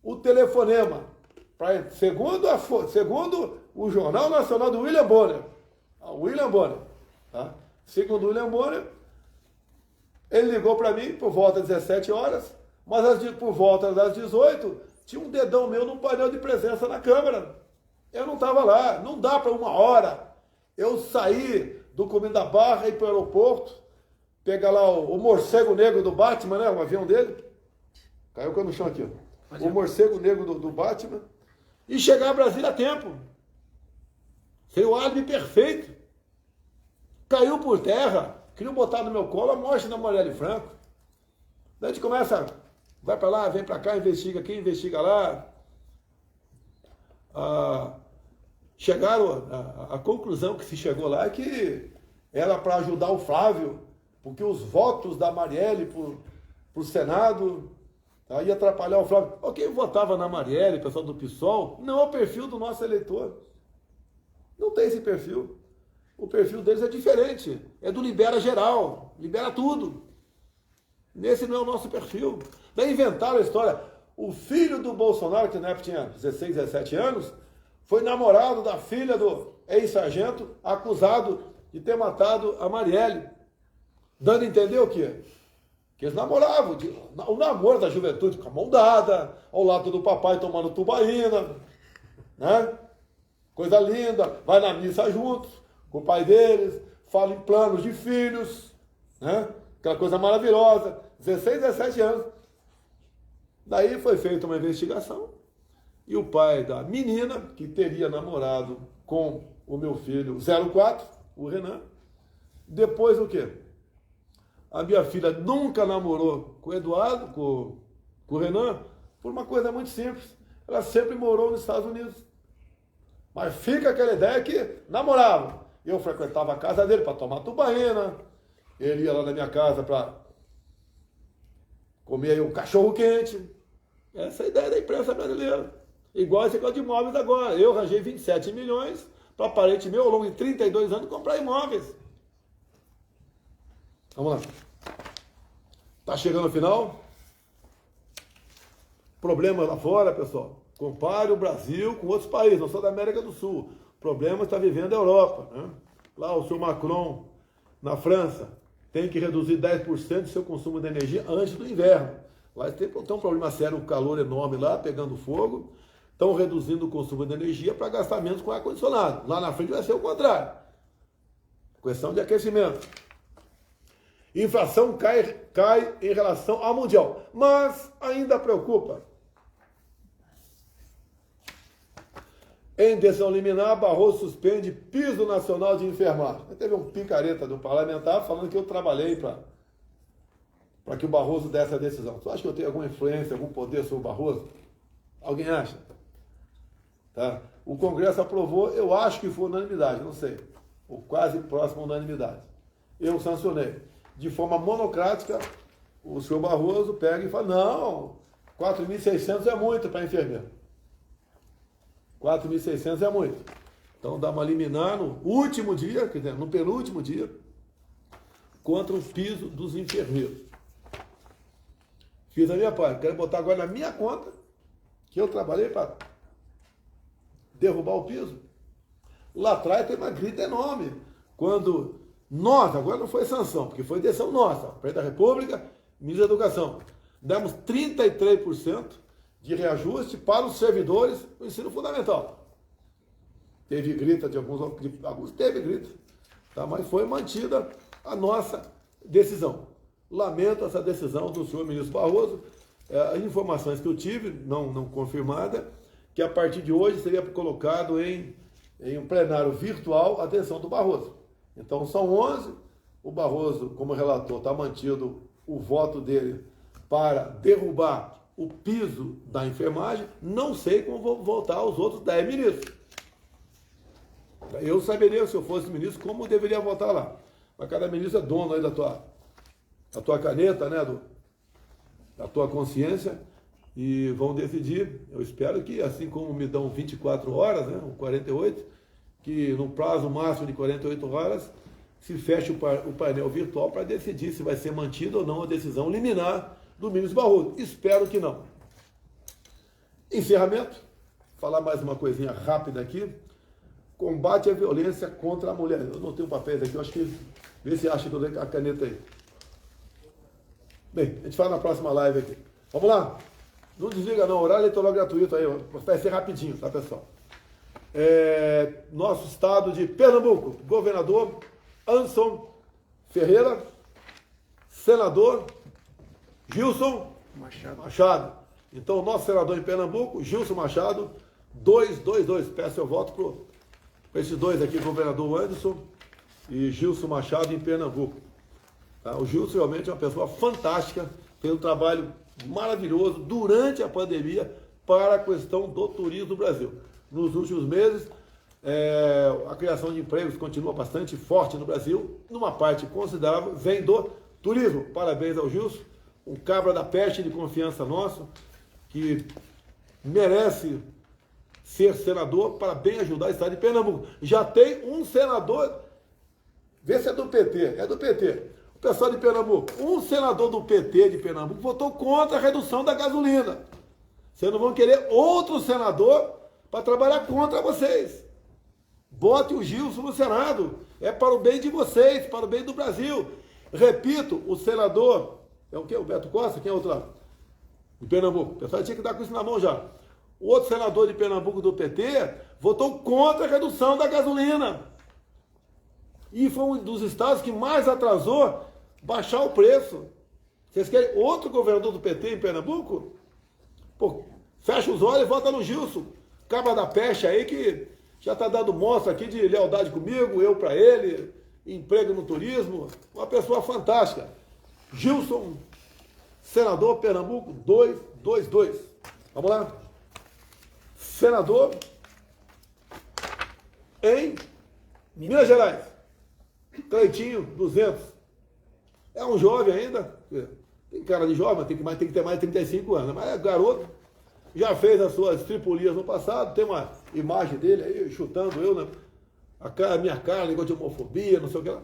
o telefonema, segundo o Jornal Nacional do William Bonner, tá? Segundo o William Bonner, ele ligou para mim por volta das 17 horas, mas por volta das 18, tinha um dedão meu num painel de presença na Câmara. Eu não estava lá, não dá para 1 hora. Eu saí do Comino da Barra e ir para o aeroporto, pegar lá o morcego negro do Batman, né? O avião dele. Caiu no chão aqui, ó. O morcego negro do Batman. E chegar a Brasília a tempo. Sem o álibi perfeito. Caiu por terra. Queriam botar no meu colo a morte da Marielle Franco. Daí a gente começa, vai para lá, vem para cá, investiga aqui, investiga lá. Chegaram, a conclusão que se chegou lá é que era para ajudar o Flávio, porque os votos da Marielle para o Senado ia atrapalhar o Flávio. Quem votava na Marielle, pessoal do PSOL, não é o perfil do nosso eleitor. Não tem esse perfil. O perfil deles é diferente. É do libera geral, libera tudo. Esse não é o nosso perfil. Daí inventaram a história. O filho do Bolsonaro, que na época tinha 16, 17 anos, foi namorado da filha do ex-sargento, acusado de ter matado a Marielle. Dando a entender o quê? Que eles namoravam. O namoro da juventude com a mão dada, ao lado do papai tomando tubaína, né? Coisa linda. Vai na missa juntos, com o pai deles, fala em planos de filhos, né? Aquela coisa maravilhosa. 16, 17 anos. Daí foi feita uma investigação. E o pai da menina, que teria namorado com o meu filho 04, o Renan, depois o quê? A minha filha nunca namorou com o Eduardo, com o Renan, por uma coisa muito simples. Ela sempre morou nos Estados Unidos. Mas fica aquela ideia que namoravam. Eu frequentava a casa dele para tomar tubaína, ele ia lá na minha casa para comer aí um cachorro quente. Essa é a ideia da imprensa brasileira. Igual esse negócio de imóveis agora. Eu arranjei 27 milhões para parente meu, ao longo de 32 anos, comprar imóveis. Vamos lá. Tá chegando ao final. Problema lá fora, pessoal. Compare o Brasil com outros países, não só da América do Sul. O problema está vivendo a Europa, né? Lá o senhor Macron, na França, tem que reduzir 10% do seu consumo de energia antes do inverno. Lá tem um problema sério, um calor enorme lá, pegando fogo. Estão reduzindo o consumo de energia para gastar menos com ar-condicionado. Lá na frente vai ser o contrário. Questão de aquecimento. Inflação cai em relação ao mundial, mas ainda preocupa. Em decisão liminar, Barroso suspende piso nacional de enfermagem. Teve um picareta do parlamentar falando que eu trabalhei para que o Barroso desse a decisão. Tu acha que eu tenho alguma influência, algum poder sobre o Barroso? Alguém acha? Tá? O Congresso aprovou, eu acho que foi unanimidade, não sei. Ou quase próximo à unanimidade. Eu sancionei. De forma monocrática, o senhor Barroso pega e fala, não, 4.600 é muito para enfermeiro. 4.600 é muito. Então dá uma liminar no último dia, quer dizer, no penúltimo dia, contra o piso dos enfermeiros. Fiz a minha parte. Quero botar agora na minha conta que eu trabalhei para derrubar o piso. Lá atrás tem uma grita enorme. Quando nós, agora não foi sanção, porque foi decisão nossa, Presidente da República, Ministro da Educação, demos 33% de reajuste para os servidores do ensino fundamental. Teve grita de alguns teve grita, tá? Mas foi mantida a nossa decisão. Lamento essa decisão do senhor ministro Barroso. As informações que eu tive, não confirmada, que a partir de hoje seria colocado em um plenário virtual a decisão do Barroso. Então são 11, o Barroso, como relator, está mantido o voto dele para derrubar o piso da enfermagem. Não sei como vou votar os outros 10 ministros. Eu saberia, se eu fosse ministro, como eu deveria votar lá. Mas cada ministro é dono aí da tua caneta, né, da tua consciência, e vão decidir. Eu espero que, assim como me dão 24 horas, né, 48, que no prazo máximo de 48 horas se feche o painel virtual para decidir se vai ser mantida ou não a decisão liminar do ministro Barroso. Espero que não. Encerramento. Falar mais uma coisinha rápida aqui. Combate à violência contra a mulher. Eu não tenho papéis aqui, eu acho que... Vê se acha que eu dei a caneta aí. Bem, a gente fala na próxima live aqui. Vamos lá? Não desliga não, horário eleitoral gratuito aí. Vai ser rapidinho, tá, pessoal? Nosso estado de Pernambuco. Governador Anderson Ferreira. Senador Gilson Machado. Então, nosso senador em Pernambuco, Gilson Machado, 222. Peço seu voto para esses dois aqui, governador Anderson e Gilson Machado em Pernambuco. Tá? O Gilson realmente é uma pessoa fantástica, fez um trabalho maravilhoso durante a pandemia para a questão do turismo do Brasil. Nos últimos meses, a criação de empregos continua bastante forte no Brasil, numa parte considerável vem do turismo. Parabéns ao Gilson, um cabra da peste de confiança nosso, que merece ser senador para bem ajudar o estado de Pernambuco. Já tem um senador, vê se é do PT, é do PT. O pessoal de Pernambuco, um senador do PT de Pernambuco votou contra a redução da gasolina. Vocês não vão querer outro senador para trabalhar contra vocês. Bote o Gilson no Senado. É para o bem de vocês, para o bem do Brasil. Repito, o senador, é o quê? O Beto Costa? Quem é outro lá? De Pernambuco. O pessoal tinha que dar com isso na mão já. O outro senador de Pernambuco do PT votou contra a redução da gasolina. E foi um dos estados que mais atrasou baixar o preço. Vocês querem outro governador do PT em Pernambuco? Pô, fecha os olhos e vota no Gilson. Cabra da peste aí que já está dando mostra aqui de lealdade comigo, eu para ele, emprego no turismo. Uma pessoa fantástica. Gilson, senador Pernambuco 222. Vamos lá? Senador em Minas Gerais. Cleitinho, 200. É um jovem ainda, tem cara de jovem, mas tem que ter mais de 35 anos. Mas é garoto, já fez as suas tripulias no passado, tem uma imagem dele aí, chutando eu, né? A minha cara, negócio de homofobia, não sei o que lá.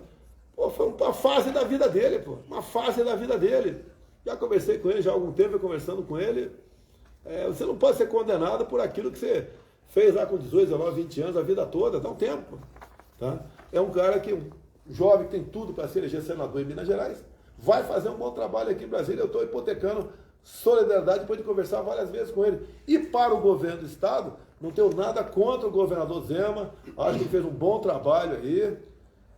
Pô, foi uma fase da vida dele, pô. Uma fase da vida dele. Já conversei com ele, já há algum tempo eu conversando com ele. Você não pode ser condenado por aquilo que você fez lá com 18, 19, 20 anos, a vida toda, dá um tempo. Tá? É um cara que, um jovem que tem tudo para se eleger senador em Minas Gerais, vai fazer um bom trabalho aqui em Brasília. Eu estou hipotecando solidariedade depois de conversar várias vezes com ele. E para o governo do Estado, não tenho nada contra o governador Zema, acho que ele fez um bom trabalho aí,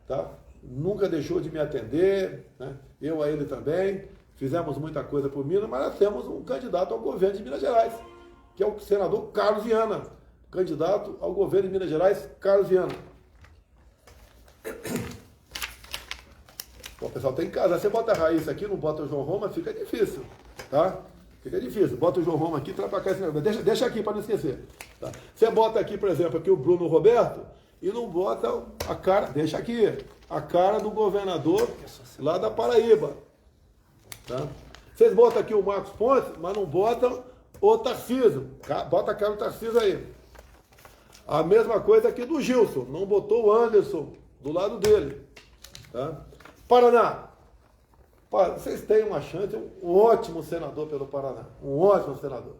tá? Nunca deixou de me atender, né? Eu a ele também, fizemos muita coisa por Minas, mas nós temos um candidato ao governo de Minas Gerais, que é o senador Carlos Viana, candidato ao governo de Minas Gerais, Carlos Viana. Bom, pessoal, tem que casar. Você bota a Raíssa aqui, não bota o João Roma, fica difícil, tá? Fica difícil. Bota o João Roma aqui, traz pra cá esse negócio. Deixa aqui para não esquecer. Tá? Você bota aqui, por exemplo, aqui o Bruno Roberto e não bota a cara, deixa aqui, a cara do governador lá da Paraíba. Tá? Vocês botam aqui o Marcos Pontes, mas não botam o Tarcísio. Bota a cara do Tarcísio aí. A mesma coisa aqui do Gilson, não botou o Anderson do lado dele. Tá? Paraná. Vocês têm uma chance, um ótimo senador pelo Paraná, um ótimo senador,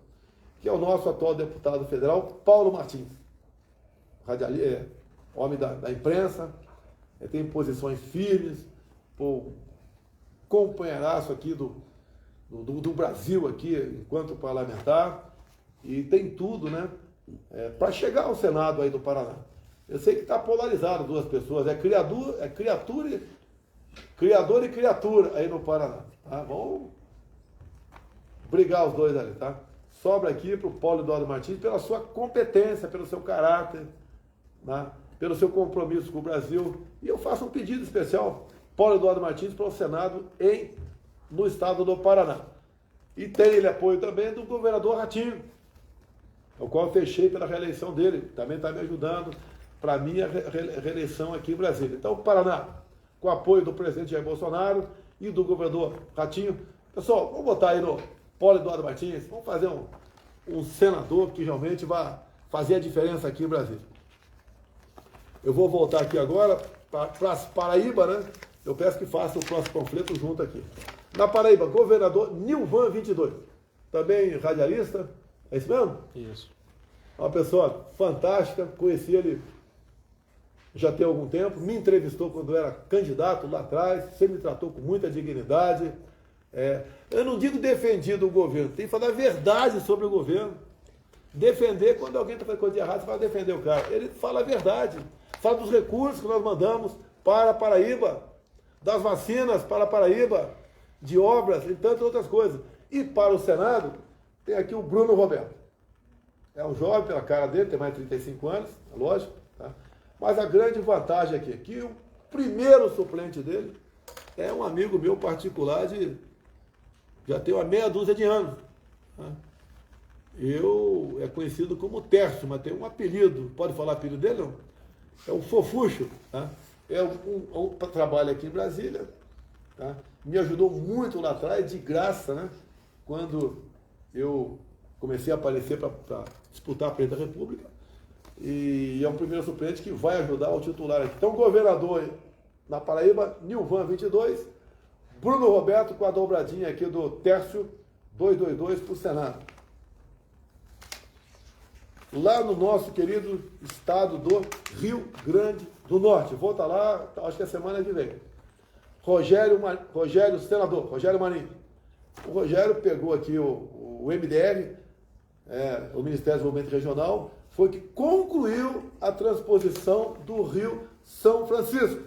que é o nosso atual deputado federal, Paulo Martins. Homem da imprensa, tem posições firmes, companheiraço aqui do Brasil aqui, enquanto parlamentar, e tem tudo, né, para chegar ao Senado aí do Paraná. Eu sei que está polarizado duas pessoas, criador e criatura aí no Paraná, tá? Vamos brigar os dois ali, tá? Sobra aqui para o Paulo Eduardo Martins pela sua competência, pelo seu caráter, tá? Pelo seu compromisso com o Brasil. E eu faço um pedido especial, Paulo Eduardo Martins, para o Senado no estado do Paraná. E tem ele apoio também do governador Ratinho, o qual eu fechei pela reeleição dele, também está me ajudando para a minha reeleição aqui em Brasília. Então, o Paraná, com o apoio do presidente Jair Bolsonaro e do governador Ratinho. Pessoal, vamos botar aí no Paulo Eduardo Martins, vamos fazer um senador que realmente vai fazer a diferença aqui em Brasília. Eu vou voltar aqui agora para as Paraíba, né? Eu peço que faça o próximo panfleto junto aqui. Na Paraíba, governador Nilvan 22, também radialista, é isso mesmo? Isso. Uma pessoa fantástica, conheci ele já tem algum tempo, me entrevistou quando eu era candidato lá atrás, sempre me tratou com muita dignidade. Eu não digo defendido o governo, tem que falar a verdade sobre o governo. Defender, quando alguém está fazendo coisa de errado, você vai defender o cara. Ele fala a verdade, fala dos recursos que nós mandamos para a Paraíba, das vacinas para a Paraíba, de obras e tantas outras coisas. E para o Senado, tem aqui o Bruno Roberto. É um jovem pela cara dele, tem mais de 35 anos, é lógico, tá? Mas a grande vantagem aqui é que o primeiro suplente dele é um amigo meu particular já tem uma meia dúzia de anos. Tá? É conhecido como Tércio, mas tem um apelido. Pode falar o apelido dele, não? É o Fofuxo. Tá? Trabalha aqui em Brasília. Tá? Me ajudou muito lá atrás, de graça, né? Quando eu comecei a aparecer para disputar a presidência da República. E é um primeiro suplente que vai ajudar o titular aqui. Então, governador na Paraíba, Nilvan 22, Bruno Roberto com a dobradinha aqui do Tércio 222 para o Senado. Lá no nosso querido estado do Rio Grande do Norte. Vou estar lá, acho que é semana que vem. Senador Rogério Marinho. O Rogério pegou aqui o MDR, o Ministério do Desenvolvimento Regional, foi que concluiu a transposição do Rio São Francisco.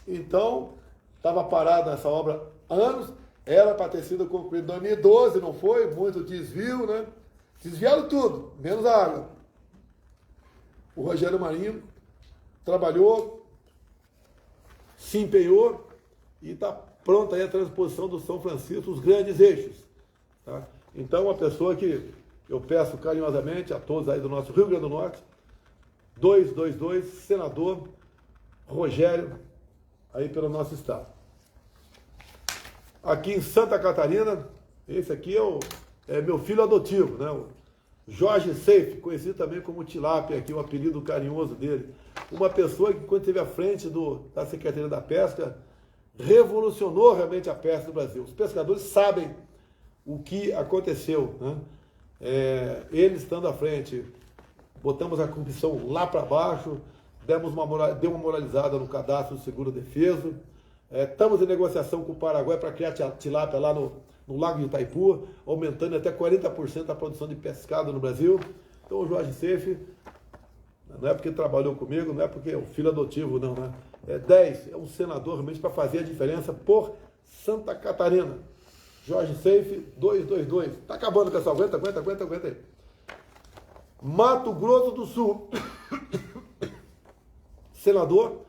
Então, estava parada essa obra há anos, era para ter sido concluída em 2012, não foi? Muito desvio, né? Desviaram tudo, menos a água. O Rogério Marinho trabalhou, se empenhou e está pronta aí a transposição do São Francisco, os grandes eixos. Tá? Então, uma pessoa que eu peço carinhosamente a todos aí do nosso Rio Grande do Norte, 222, senador Rogério, aí pelo nosso estado. Aqui em Santa Catarina, esse aqui é meu filho adotivo, né? O Jorge Seife, conhecido também como Tilápia, aqui o apelido carinhoso dele. Uma pessoa que, quando esteve à frente da Secretaria da Pesca, revolucionou realmente a pesca no Brasil. Os pescadores sabem o que aconteceu, né? Ele estando à frente, botamos a corrupção lá para baixo, deu uma moralizada no cadastro do seguro defeso, estamos em negociação com o Paraguai para criar tilápia lá no Lago de Itaipu, aumentando até 40% a produção de pescado no Brasil. Então o Jorge Seife, não é porque trabalhou comigo, não é porque é um filho adotivo, não, né? É um senador realmente para fazer a diferença por Santa Catarina. Jorge Seife, 222. Está acabando, pessoal. Aguenta aí. Mato Grosso do Sul. Senador,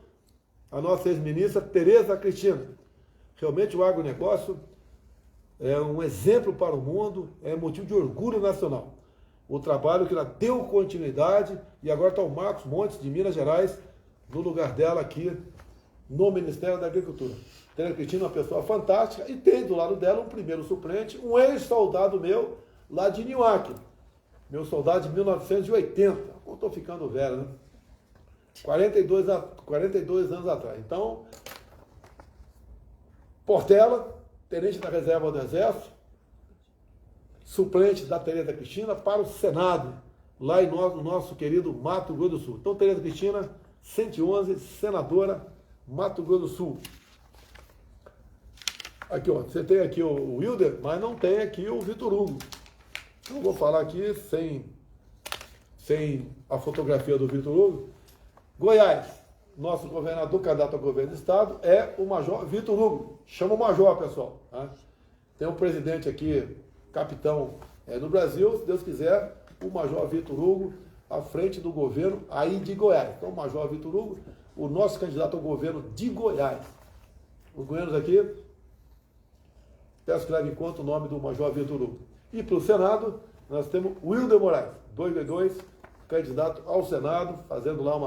a nossa ex-ministra Tereza Cristina. Realmente o agronegócio é um exemplo para o mundo, é motivo de orgulho nacional. O trabalho que ela deu continuidade e agora está o Marcos Montes, de Minas Gerais, no lugar dela aqui no Ministério da Agricultura. Tereza Cristina é uma pessoa fantástica e tem do lado dela um primeiro suplente, um ex-soldado meu lá de Niuaque. Meu soldado de 1980. Eu estou ficando velho, né? 42 anos atrás. Então, Portela, tenente da reserva do Exército, suplente da Tereza Cristina para o Senado, lá no nosso querido Mato Grosso do Sul. Então, Tereza Cristina, 111, senadora, Mato Grosso do Sul. Aqui, ó, você tem aqui o Wilder, mas não tem aqui o Vitor Hugo. Eu vou falar aqui sem a fotografia do Vitor Hugo. Goiás, nosso governador, candidato ao governo do estado, é o Major Vitor Hugo. Chama o Major, pessoal. Tá? Tem um presidente aqui, capitão no Brasil, se Deus quiser, o Major Vitor Hugo, à frente do governo aí de Goiás. Então, o Major Vitor Hugo, o nosso candidato ao governo de Goiás. Os goianos aqui, peço que leve em conta o nome do Major Vitor Hugo. E para o Senado, nós temos Wilder Moraes, 222, candidato ao Senado, fazendo lá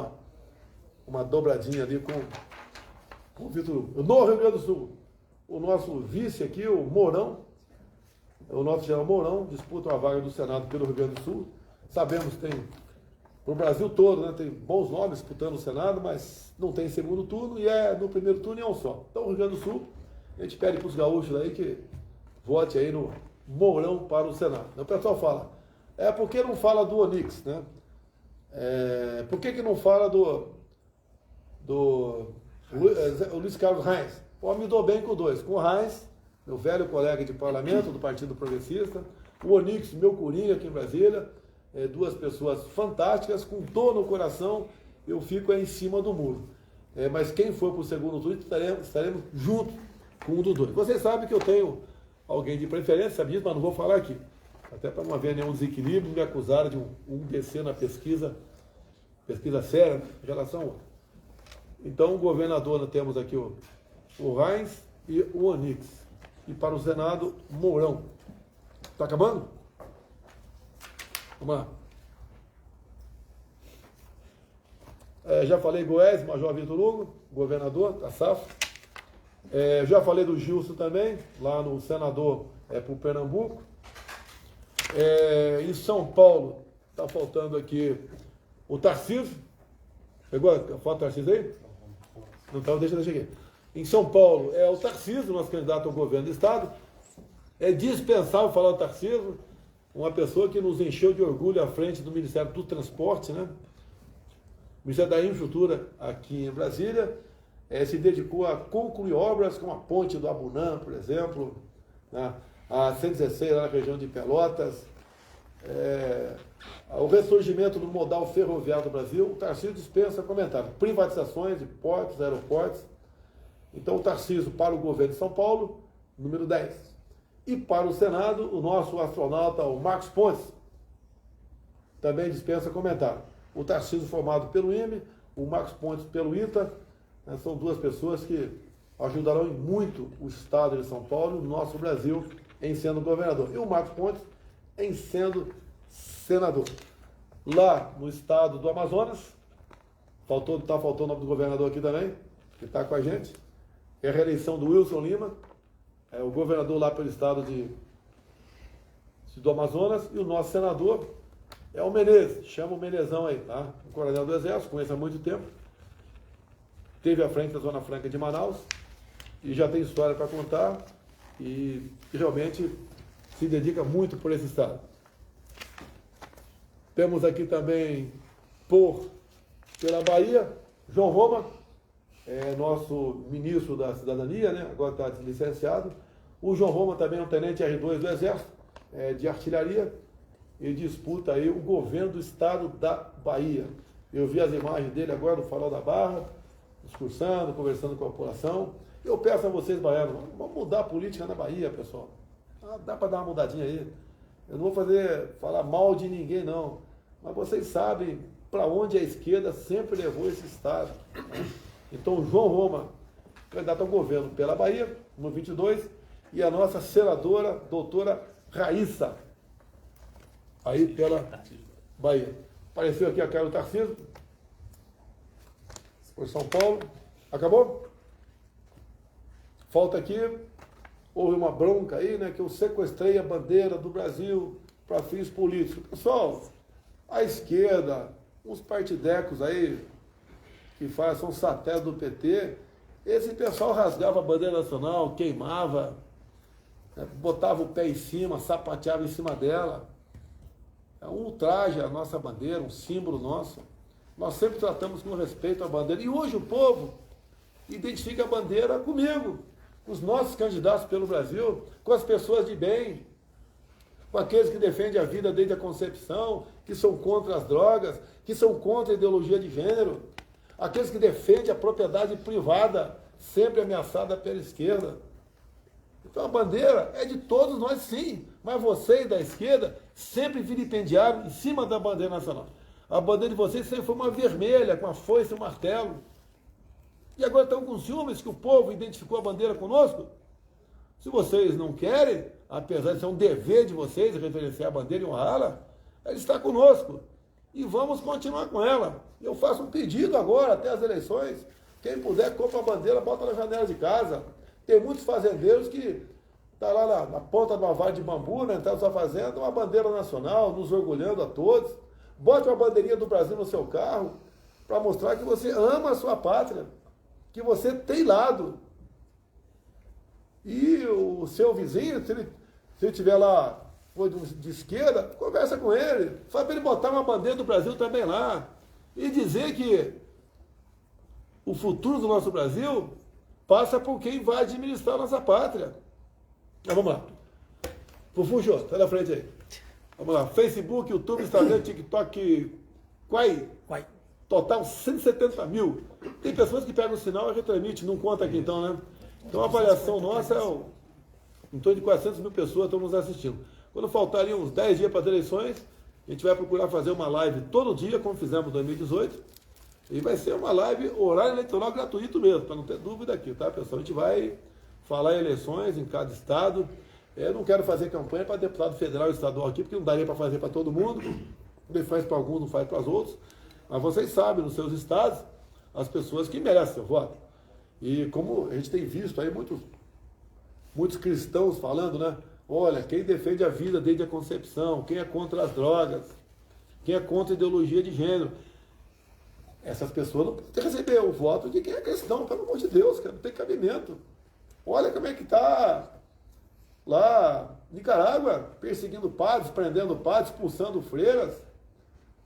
uma dobradinha ali com o Vitor Hugo. No Rio Grande do Sul, o nosso vice aqui, o Mourão, o nosso general Mourão, disputa uma vaga do Senado pelo Rio Grande do Sul. Sabemos que tem, no Brasil todo, né, tem bons nomes disputando o Senado, mas não tem segundo turno e no primeiro turno é um só. Então, o Rio Grande do Sul, a gente pede para os gaúchos aí que vote aí no Mourão para o Senado. O pessoal fala, por que não fala do Onix, né? Por que não fala do Luiz Carlos Reis? Pô, me dou bem com dois. Com o Reis, meu velho colega de parlamento do Partido Progressista, o Onix, meu coringa aqui em Brasília, duas pessoas fantásticas, com dor no coração, eu fico aí em cima do muro. Mas quem for para o segundo turno, estaremos juntos com um dos dois. Vocês sabem que eu tenho alguém de preferência, sabe disso, mas não vou falar aqui. Até para não haver nenhum desequilíbrio, me acusaram de um descer na pesquisa séria, né, em relação ao outro. Então, o governador, nós temos aqui o Reis e o Onix. E para o Senado, Mourão. Está acabando? Vamos lá. Já falei Goiás, Major Vitor Hugo, governador, tá safo. Já falei do Gilson também, lá no senador para o Pernambuco. Em São Paulo, está faltando aqui o Tarcísio. Pegou a foto do Tarcísio aí? Não estava, deixa aqui. Em São Paulo, o Tarcísio, nosso candidato ao governo do estado. É dispensável falar do Tarcísio, uma pessoa que nos encheu de orgulho à frente do Ministério do Transporte, né? O Ministério da Infraestrutura aqui em Brasília. Se dedicou a concluir obras como a ponte do Abunã, por exemplo, né? A 116 lá na região de Pelotas, o ressurgimento do modal ferroviário do Brasil. O Tarcísio dispensa comentário. Privatizações de portos, aeroportos. Então, o Tarcísio para o governo de São Paulo, número 10. E para o Senado, o nosso astronauta, o Marcos Pontes, também dispensa comentário. O Tarcísio formado pelo IME, o Marcos Pontes pelo ITA, né, são duas pessoas que ajudarão muito o estado de São Paulo, o nosso Brasil, em sendo governador. E o Marcos Pontes em sendo senador. Lá no estado do Amazonas, está faltando o nome do governador aqui também, que está com a gente, é a reeleição do Wilson Lima, o governador lá pelo estado do Amazonas, e o nosso senador é o Menezes, chama o Menezão aí, tá? O coronel do Exército, conhece há muito tempo, esteve à frente da Zona Franca de Manaus, e já tem história para contar, e realmente se dedica muito por esse estado. Temos aqui também, pela Bahia, João Roma, nosso ministro da Cidadania, né? Agora está licenciado. O João Roma também é um tenente R2 do Exército, de artilharia, e disputa aí o governo do estado da Bahia. Eu vi as imagens dele agora no Farol da Barra, discursando, conversando com a população. Eu peço a vocês, baianos, vamos mudar a política na Bahia, pessoal. Dá para dar uma mudadinha aí. Eu não vou falar mal de ninguém, não. Mas vocês sabem para onde a esquerda sempre levou esse estado. Então, o João Roma, candidato ao governo pela Bahia, no 22, e a nossa senadora, doutora Raíssa, aí pela Bahia. Apareceu aqui a Carlos Tarcísio, por São Paulo. Acabou? Falta aqui, houve uma bronca aí, né, que eu sequestrei a bandeira do Brasil para fins políticos. Pessoal, a esquerda, uns partidecos aí, que são satélites do PT, esse pessoal rasgava a bandeira nacional, queimava, né, botava o pé em cima, sapateava em cima dela. É um ultraje à nossa bandeira, um símbolo nosso. Nós sempre tratamos com respeito à bandeira. E hoje o povo identifica a bandeira comigo, com os nossos candidatos pelo Brasil, com as pessoas de bem, com aqueles que defendem a vida desde a concepção, que são contra as drogas, que são contra a ideologia de gênero, aqueles que defendem a propriedade privada, sempre ameaçada pela esquerda. Então a bandeira é de todos nós, sim, mas vocês da esquerda sempre vilipendiaram em cima da bandeira nacional. A bandeira de vocês sempre foi uma vermelha, com a foice e o martelo. E agora estão com ciúmes que o povo identificou a bandeira conosco? Se vocês não querem, apesar de ser um dever de vocês referenciar a bandeira e honrá-la, ela está conosco. E vamos continuar com ela. Eu faço um pedido agora, até as eleições. Quem puder, compra a bandeira, bota na janela de casa. Tem muitos fazendeiros que estão lá na ponta de uma vara de bambu, né, na sua fazenda, uma bandeira nacional, nos orgulhando a todos. Bote uma bandeirinha do Brasil no seu carro, para mostrar que você ama a sua pátria, que você tem lado. E o seu vizinho, se ele estiver lá de esquerda, conversa com ele, faz para ele botar uma bandeira do Brasil também lá, e dizer que o futuro do nosso Brasil passa por quem vai administrar a nossa pátria. Mas vamos lá. Fufuxo, tá na frente aí. Vamos lá. Facebook, YouTube, Instagram, TikTok, Quai. Total 170 mil. Tem pessoas que pegam o sinal e retransmite, não conta aqui então, né? Então a avaliação nossa é em torno de 400 mil pessoas estão nos assistindo. Quando faltarem uns 10 dias para as eleições, a gente vai procurar fazer uma live todo dia, como fizemos em 2018. E vai ser uma live horário eleitoral gratuito mesmo, para não ter dúvida aqui, tá, pessoal? A gente vai falar em eleições em cada estado. Eu não quero fazer campanha para deputado federal e estadual aqui, porque não daria para fazer para todo mundo. Ele faz para alguns, não faz para os outros. Mas vocês sabem, nos seus estados, as pessoas que merecem seu voto. E como a gente tem visto aí muitos cristãos falando, né? Olha, quem defende a vida desde a concepção, quem é contra as drogas, quem é contra a ideologia de gênero. Essas pessoas não podem receber o voto de quem é cristão, pelo amor de Deus, cara, não tem cabimento. Olha como é que está lá Nicarágua, perseguindo padres, prendendo padres, expulsando freiras.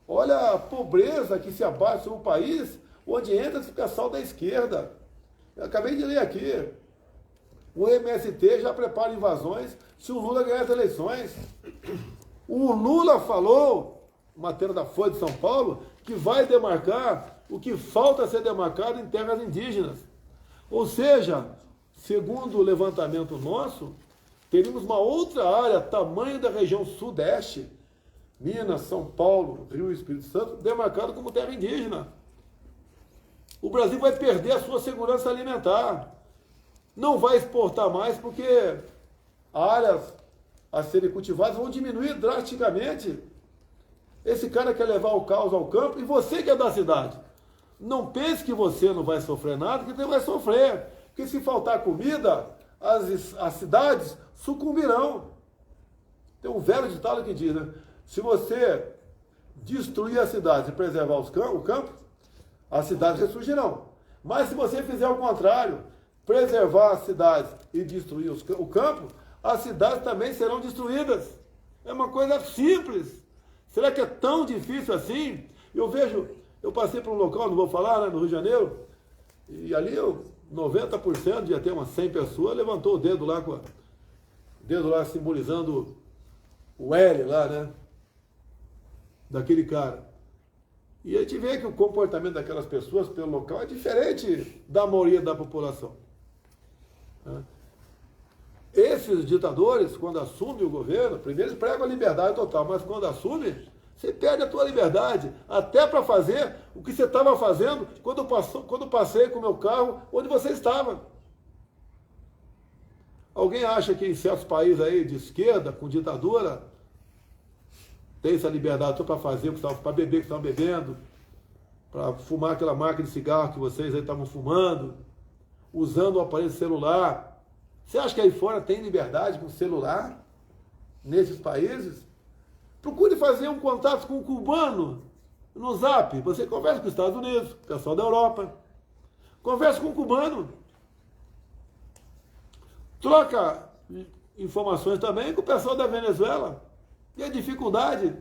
Olha a pobreza que se abate sobre o país, onde entra esse pessoal da esquerda. Eu acabei de ler aqui. O MST já prepara invasões se o Lula ganhar as eleições. O Lula falou, matéria da Folha de São Paulo, que vai demarcar o que falta ser demarcado em terras indígenas. Ou seja, segundo o levantamento nosso, teríamos uma outra área, tamanho da região sudeste, Minas, São Paulo, Rio e Espírito Santo, demarcado como terra indígena. O Brasil vai perder a sua segurança alimentar. Não vai exportar mais porque áreas a serem cultivadas vão diminuir drasticamente. Esse cara quer levar o caos ao campo e você que é da cidade. Não pense que você não vai sofrer nada, que você vai sofrer. Porque se faltar comida, as cidades sucumbirão. Tem um velho ditado que diz, né? Se você destruir a cidade e preservar o campo, as cidades ressurgirão. Mas se você fizer o contrário, preservar as cidades e destruir o campo, as cidades também serão destruídas. É uma coisa simples. Será que é tão difícil assim? Eu passei por um local, não vou falar, né, no Rio de Janeiro, e ali 90%, devia ter umas 100 pessoas, levantou o dedo lá dedo lá simbolizando o L lá, né? Daquele cara. E a gente vê que o comportamento daquelas pessoas pelo local é diferente da maioria da população. Né? Esses ditadores, quando assumem o governo, primeiro eles pregam a liberdade total, mas quando assumem, você perde a tua liberdade, até para fazer o que você estava fazendo quando passei com o meu carro onde você estava. Alguém acha que em certos países aí de esquerda, com ditadura, tem essa liberdade só para fazer, para beber o que estavam bebendo, para fumar aquela marca de cigarro que vocês aí estavam fumando, usando o aparelho celular. Você acha que aí fora tem liberdade com celular? Nesses países? Procure fazer um contato com um cubano no Zap. Você conversa com os Estados Unidos, pessoal da Europa. Conversa com um cubano. Troca informações também com o pessoal da Venezuela. E a dificuldade.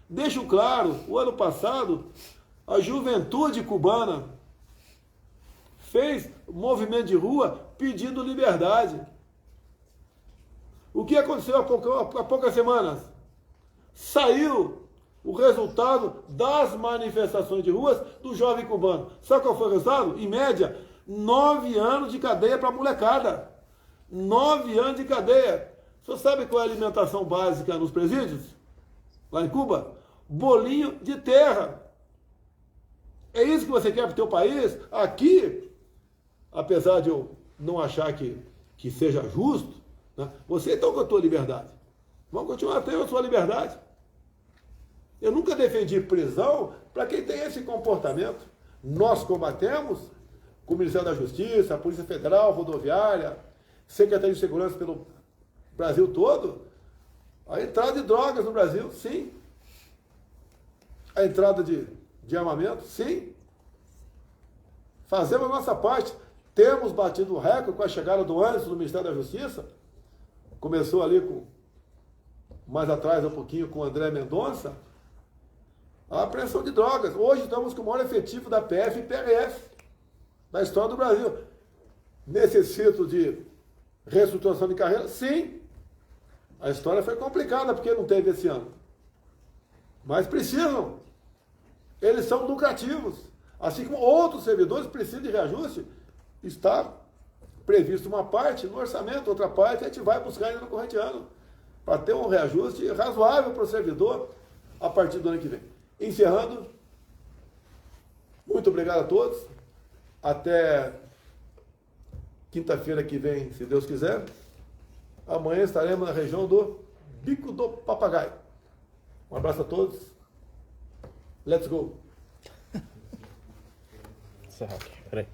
Deixo claro, o ano passado, a juventude cubana fez movimento de rua pedindo liberdade. O que aconteceu há poucas semanas? Saiu o resultado das manifestações de ruas do jovem cubano. Sabe qual foi o resultado? Em média, 9 anos de cadeia para a molecada. 9 anos de cadeia. Você sabe qual é a alimentação básica nos presídios? Lá em Cuba? Bolinho de terra. É isso que você quer para o teu país? Aqui, apesar de eu não achar que seja justo, né, você então com a tua liberdade. Vamos continuar tendo a sua liberdade. Eu nunca defendi prisão para quem tem esse comportamento. Nós combatemos com o Ministério da Justiça, a Polícia Federal, Rodoviária, Secretaria de Segurança pelo Brasil todo, a entrada de drogas no Brasil, sim. A entrada de armamento, sim. Fazemos a nossa parte. Temos batido o recorde com a chegada do Anderson no Ministério da Justiça. Começou ali mais atrás um pouquinho com o André Mendonça. A apreensão de drogas. Hoje estamos com o maior efetivo da PF e PRF da história do Brasil. Necessito de reestruturação de carreira? Sim. A história foi complicada porque não teve esse ano. Mas precisam. Eles são lucrativos. Assim como outros servidores precisam de reajuste, está previsto uma parte no orçamento, outra parte a gente vai buscar ainda no corrente ano, para ter um reajuste razoável para o servidor a partir do ano que vem. Encerrando, muito obrigado a todos. Até quinta-feira que vem, se Deus quiser. Amanhã estaremos na região do Bico do Papagaio. Um abraço a todos. Let's go. Peraí.